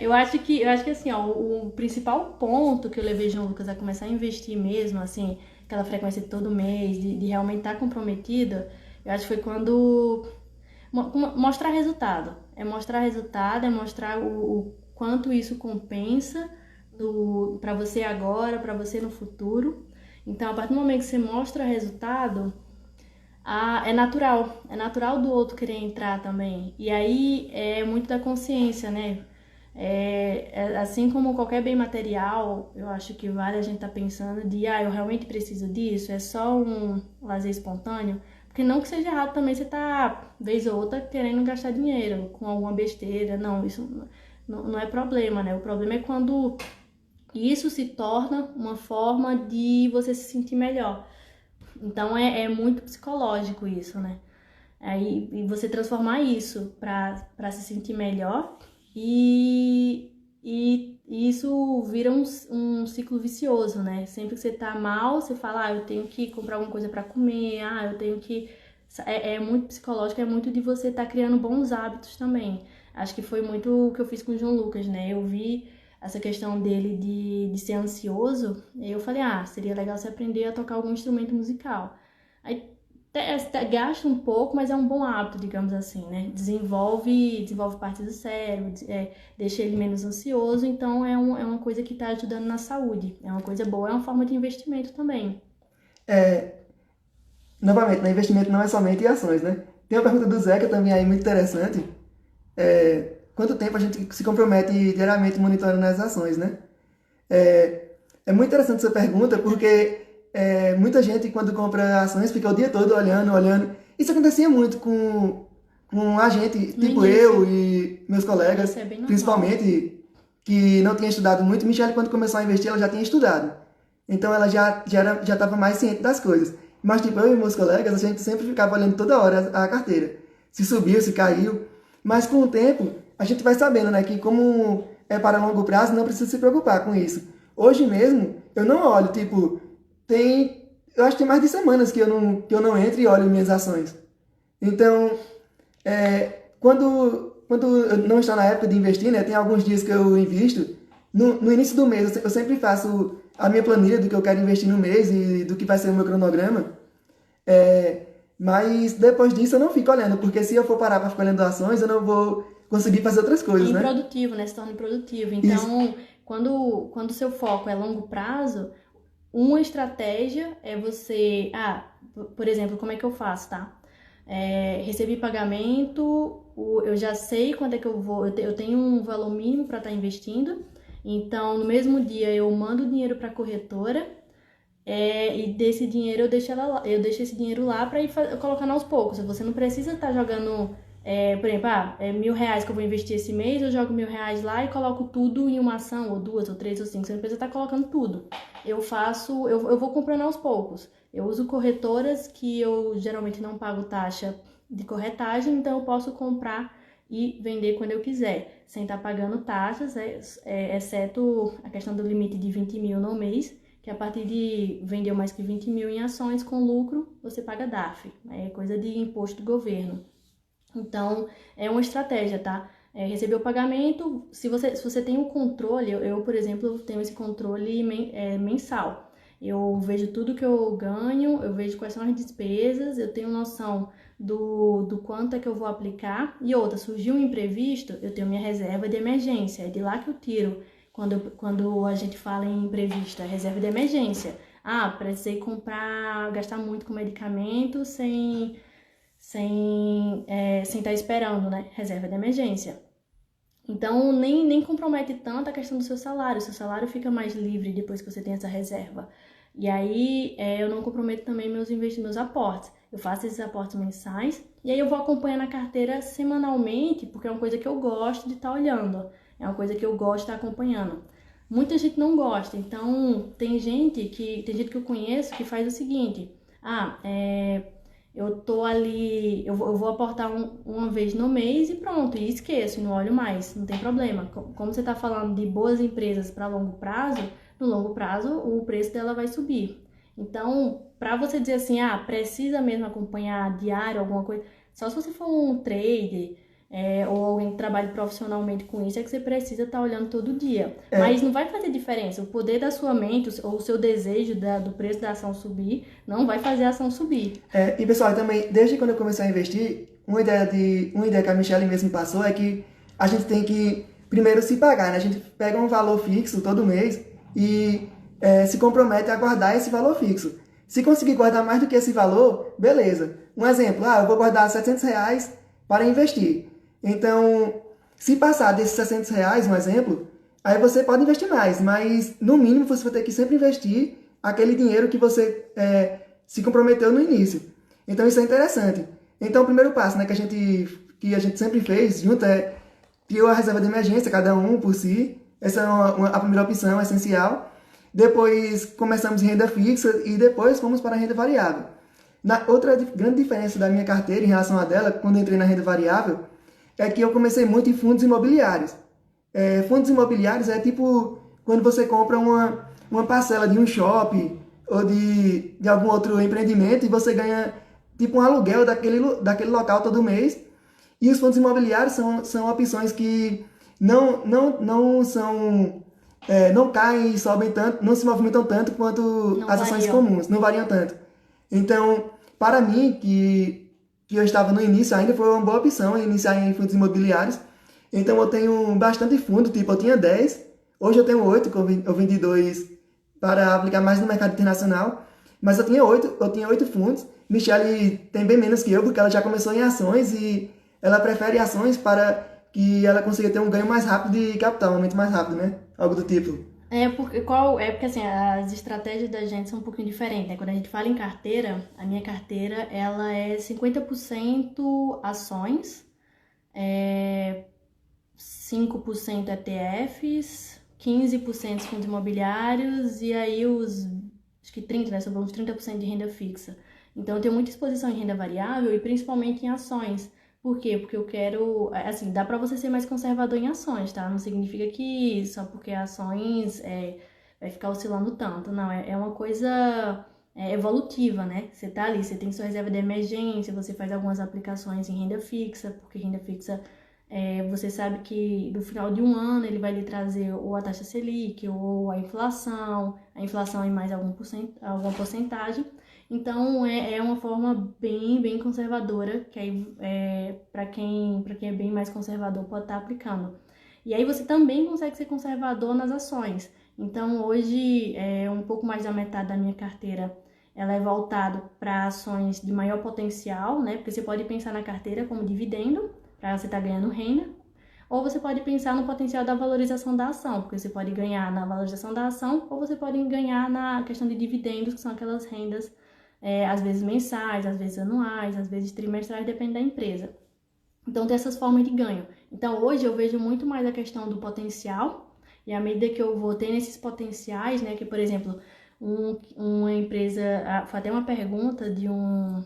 Eu acho que assim, ó, o principal ponto que eu levei João Lucas a começar a investir mesmo, assim, aquela frequência de todo mês, de realmente estar comprometida, eu acho que foi quando mostrar resultado. É mostrar o quanto isso compensa para você agora, para você no futuro. Então, a partir do momento que você mostra resultado, é natural do outro querer entrar também. E aí é muito da consciência, né? Assim como qualquer bem material, eu acho que vale a gente estar pensando eu realmente preciso disso? É só um lazer espontâneo? Porque não que seja errado também você tá, vez ou outra, querendo gastar dinheiro com alguma besteira. Não, isso não é problema, né? O problema é quando isso se torna uma forma de você se sentir melhor. Então é muito psicológico isso, né? E você transformar isso para se sentir melhor e isso vira um ciclo vicioso, né? Sempre que você tá mal, você fala, eu tenho que comprar alguma coisa para comer, eu tenho que... É muito psicológico, é muito de você estar criando bons hábitos também. Acho que foi muito o que eu fiz com o João Lucas, né? Eu vi essa questão dele de ser ansioso, e eu falei, seria legal você aprender a tocar algum instrumento musical. Aí Gasta um pouco, mas é um bom hábito, digamos assim, né? Desenvolve parte do cérebro, deixa ele menos ansioso, então é uma coisa que está ajudando na saúde. É uma coisa boa, é uma forma de investimento também. Novamente, né, investimento não é somente em ações, né? Tem uma pergunta do Zeca também aí muito interessante. Quanto tempo a gente se compromete diariamente monitorando as ações, né? É muito interessante essa pergunta porque muita gente quando compra ações fica o dia todo olhando. Isso acontecia muito com a gente, No tipo início. eu e meus colegas, Isso é bem normal. principalmente, que não tinha estudado muito. Michelle, quando começou a investir, ela já tinha estudado. Então ela já estava mais ciente das coisas. Mas tipo, eu e meus colegas, a gente sempre ficava olhando toda hora a carteira. Se subiu, se caiu. Mas com o tempo, a gente vai sabendo, né, que como é para longo prazo, não precisa se preocupar com isso. Hoje mesmo, eu não olho, tipo, eu acho que tem mais de semanas que eu não entro e olho minhas ações. Então, quando eu não estou na época de investir, né, tem alguns dias que eu invisto. No início do mês, eu sempre faço a minha planilha do que eu quero investir no mês e do que vai ser o meu cronograma. Mas depois disso eu não fico olhando, porque se eu for parar para ficar olhando ações, eu não vou conseguir fazer outras coisas, né? Improdutivo, né? Se torna improdutivo. Então, quando o seu foco é longo prazo, uma estratégia é você... por exemplo, como é que eu faço, tá? Recebi pagamento, eu já sei quanto é que eu vou... Eu tenho um valor mínimo para estar investindo. Então, no mesmo dia, eu mando o dinheiro para a corretora e desse dinheiro eu deixo esse dinheiro lá para ir colocando aos poucos. Você não precisa estar jogando... por exemplo, R$ 1.000 que eu vou investir esse mês, eu jogo R$ 1.000 lá e coloco tudo em uma ação, ou duas, ou três, ou cinco. Você não precisa estar colocando tudo. Eu vou comprando aos poucos. Eu uso corretoras que eu geralmente não pago taxa de corretagem, então eu posso comprar e vender quando eu quiser, sem estar pagando taxas, exceto a questão do limite de 20 mil no mês, que a partir de vender mais que 20 mil em ações com lucro, você paga DARF. É coisa de imposto do governo. Então, é uma estratégia, tá? Receber o pagamento, se você tem um controle, eu, por exemplo, tenho esse controle mensal. Eu vejo tudo que eu ganho, eu vejo quais são as despesas, eu tenho noção do quanto é que eu vou aplicar. E outra, surgiu um imprevisto, eu tenho minha reserva de emergência, é de lá que eu tiro. Quando a gente fala em imprevisto, é reserva de emergência. Precisei gastar muito com medicamento sem estar esperando, né? Reserva de emergência. Então, nem compromete tanto a questão do seu salário. O seu salário fica mais livre depois que você tem essa reserva. E aí, eu não comprometo também meus aportes. Eu faço esses aportes mensais e aí eu vou acompanhando a carteira semanalmente, porque é uma coisa que eu gosto de estar olhando. É uma coisa que eu gosto de estar acompanhando. Muita gente não gosta. Então, tem gente que eu conheço que faz o seguinte. Eu tô ali, eu vou aportar uma vez no mês e pronto, e esqueço, e não olho mais, não tem problema. Como você tá falando de boas empresas para longo prazo, no longo prazo o preço dela vai subir. Então, para você dizer assim, precisa mesmo acompanhar diário alguma coisa, só se você for um trader, ou alguém que trabalhe profissionalmente com isso, é que você precisa estar olhando todo dia. Mas não vai fazer diferença. O poder da sua mente, ou o seu desejo do preço da ação subir, não vai fazer a ação subir. E pessoal, também, desde quando eu comecei a investir, uma ideia que a Michelle mesmo passou é que a gente tem que primeiro se pagar, né? A gente pega um valor fixo todo mês e se compromete a guardar esse valor fixo. Se conseguir guardar mais do que esse valor, beleza. Um exemplo, eu vou guardar R$ 700 para investir. Então, se passar desses R$ 600, um exemplo, aí você pode investir mais, mas no mínimo você vai ter que sempre investir aquele dinheiro que você se comprometeu no início. Então isso é interessante. Então o primeiro passo, né, que a gente sempre fez junto criou a reserva de emergência, cada um por si. Essa é a primeira opção essencial. Depois começamos em renda fixa e depois fomos para a renda variável. Outra grande diferença da minha carteira em relação à dela, quando eu entrei na renda variável, é que eu comecei muito em fundos imobiliários. Fundos imobiliários é tipo quando você compra uma parcela de um shopping ou de algum outro empreendimento e você ganha tipo um aluguel daquele local todo mês. E os fundos imobiliários são opções que não são... não caem e sobem tanto, não se movimentam tanto quanto as ações comuns, não variam tanto. Então, para mim, que eu estava no início ainda, foi uma boa opção iniciar em fundos imobiliários. Então eu tenho bastante fundo, tipo, eu tinha 10, hoje eu tenho 8, que eu vendi 2 para aplicar mais no mercado internacional, mas eu tinha 8 fundos. Michelle tem bem menos que eu, porque ela já começou em ações e ela prefere ações para que ela consiga ter um ganho mais rápido de capital, um aumento mais rápido, né? Algo do tipo. Porque assim, as estratégias da gente são um pouquinho diferentes, né? Quando a gente fala em carteira, a minha carteira, ela é 50% ações, 5% ETFs, 15% fundos imobiliários e aí acho que 30%, né? Sobrou uns 30% de renda fixa. Então eu tenho muita exposição em renda variável e principalmente em ações. Por quê? Porque eu quero, assim, dá pra você ser mais conservador em ações, tá? Não significa que só porque ações vai ficar oscilando tanto, não. É uma coisa evolutiva, né? Você tá ali, você tem sua reserva de emergência, você faz algumas aplicações em renda fixa, porque renda fixa você sabe que no final de um ano ele vai lhe trazer ou a taxa Selic ou a inflação em mais alguma porcentagem. Então é uma forma bem conservadora, que aí para quem é bem mais conservador pode estar aplicando. E aí você também consegue ser conservador nas ações. Então hoje um pouco mais da metade da minha carteira ela é voltada para ações de maior potencial, né? Porque você pode pensar na carteira como dividendo, para você estar ganhando renda, ou você pode pensar no potencial da valorização da ação, porque você pode ganhar na valorização da ação, ou você pode ganhar na questão de dividendos, que são aquelas rendas, às vezes mensais, às vezes anuais, às vezes trimestrais, depende da empresa. Então, tem essas formas de ganho. Então, hoje eu vejo muito mais a questão do potencial, e à medida que eu vou tendo esses potenciais, né, que, por exemplo, uma empresa, foi até uma pergunta de uma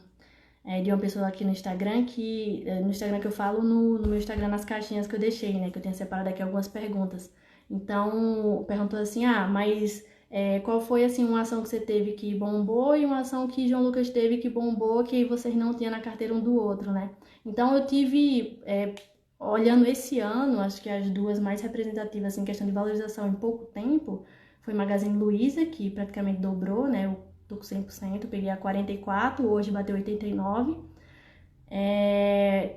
pessoa aqui no Instagram, que eu falo no meu Instagram, nas caixinhas que eu deixei, né, que eu tenho separado aqui algumas perguntas. Então, perguntou assim, mas qual foi, assim, uma ação que você teve que bombou e uma ação que João Lucas teve que bombou, que vocês não tinham na carteira um do outro, né? Então, eu tive, olhando esse ano, acho que as duas mais representativas, assim, em questão de valorização em pouco tempo, foi Magazine Luiza, que praticamente dobrou, né? Eu tô com 100%, peguei a 44, hoje bateu 89.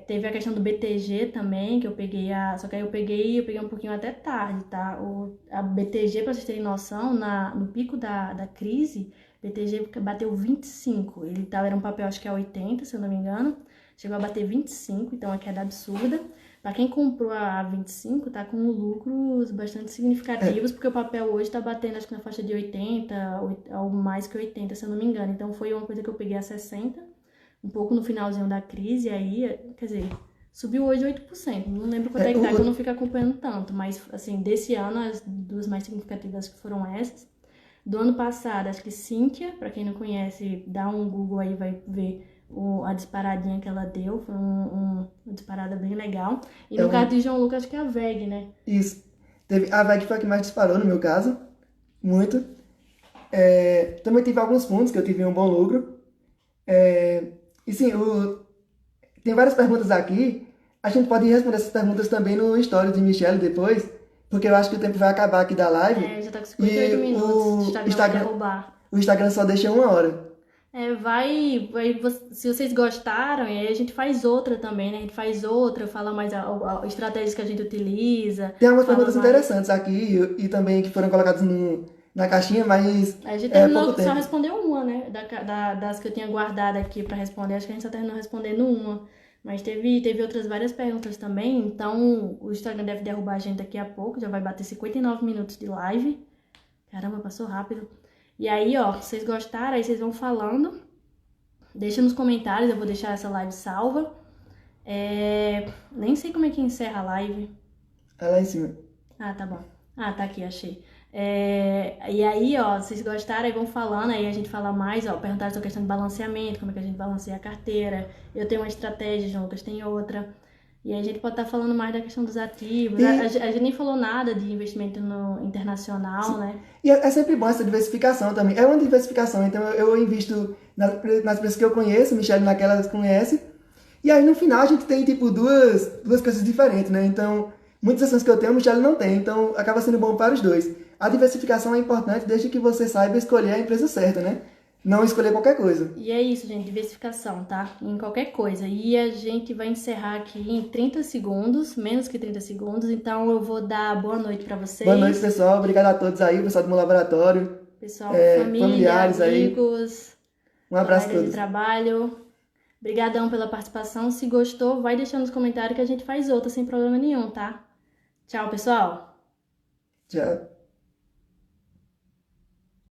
Teve a questão do BTG também, que eu peguei só que aí eu peguei um pouquinho até tarde, tá? A BTG, pra vocês terem noção, no pico da crise, BTG bateu 25. Era um papel, acho que é 80, se eu não me engano. Chegou a bater 25, então é uma queda absurda. Para quem comprou a 25, tá com lucros bastante significativos, porque o papel hoje tá batendo, acho que na faixa de 80, ou mais que 80, se eu não me engano. Então foi uma coisa que eu peguei a 60, um pouco no finalzinho da crise, e aí, quer dizer, subiu hoje 8%. Não lembro quanto é que tá, que eu não fico acompanhando tanto, mas, assim, desse ano, as duas mais significativas foram essas. Do ano passado, acho que Cynthia, para quem não conhece, dá um Google aí, vai ver a disparadinha que ela deu, foi uma disparada bem legal. E no caso de João Lucas, acho que é a VEG, né? Isso. A VEG foi a que mais disparou no meu caso, muito. Também tive alguns fundos que eu tive um bom lucro. E sim, tem várias perguntas aqui. A gente pode responder essas perguntas também no story de Michelle depois, porque eu acho que o tempo vai acabar aqui da live. Já tá com 58 minutos, o Instagram vai derrubar. O Instagram só deixa 1 hora. Se vocês gostaram, e aí a gente faz outra também, né? A gente faz outra, fala mais estratégias que a gente utiliza. Tem algumas perguntas interessantes aqui e também que foram colocadas na caixinha, mas a gente terminou, só respondeu uma, né? Das que eu tinha guardado aqui pra responder, acho que a gente só terminou respondendo uma. Mas teve outras várias perguntas também, então o Instagram deve derrubar a gente daqui a pouco, já vai bater 59 minutos de live. Caramba, passou rápido. E aí, se vocês gostaram, aí vocês vão falando. Deixa nos comentários, eu vou deixar essa live salva. Nem sei como é que encerra a live. Tá lá em cima. Ah, tá bom. Ah, tá aqui, achei. E aí, se vocês gostaram, aí vão falando, aí a gente fala mais, perguntaram sobre a questão de balanceamento, como é que a gente balanceia a carteira. Eu tenho uma estratégia, João Lucas tem outra. E aí a gente pode estar falando mais da questão dos ativos. A gente nem falou nada de investimento no internacional, sim, né? E é sempre bom essa diversificação também. É uma diversificação, então eu invisto nas empresas que eu conheço, Michelle naquelas que conhece. E aí no final a gente tem tipo duas coisas diferentes, né? Então, muitas ações que eu tenho, Michelle não tem. Então acaba sendo bom para os dois. A diversificação é importante desde que você saiba escolher a empresa certa, né? não escolher qualquer coisa. E é isso, gente, diversificação, tá? Em qualquer coisa. E a gente vai encerrar aqui em 30 segundos, menos que 30 segundos. Então eu vou dar boa noite pra vocês. Boa noite, pessoal. Obrigado a todos aí, o pessoal do meu laboratório. Pessoal, família, Familiares amigos, Um abraço a colegas de todos. trabalho. Obrigadão pela participação. Se gostou, vai deixando nos comentários que a gente faz outra sem problema nenhum, tá? Tchau, pessoal! Tchau.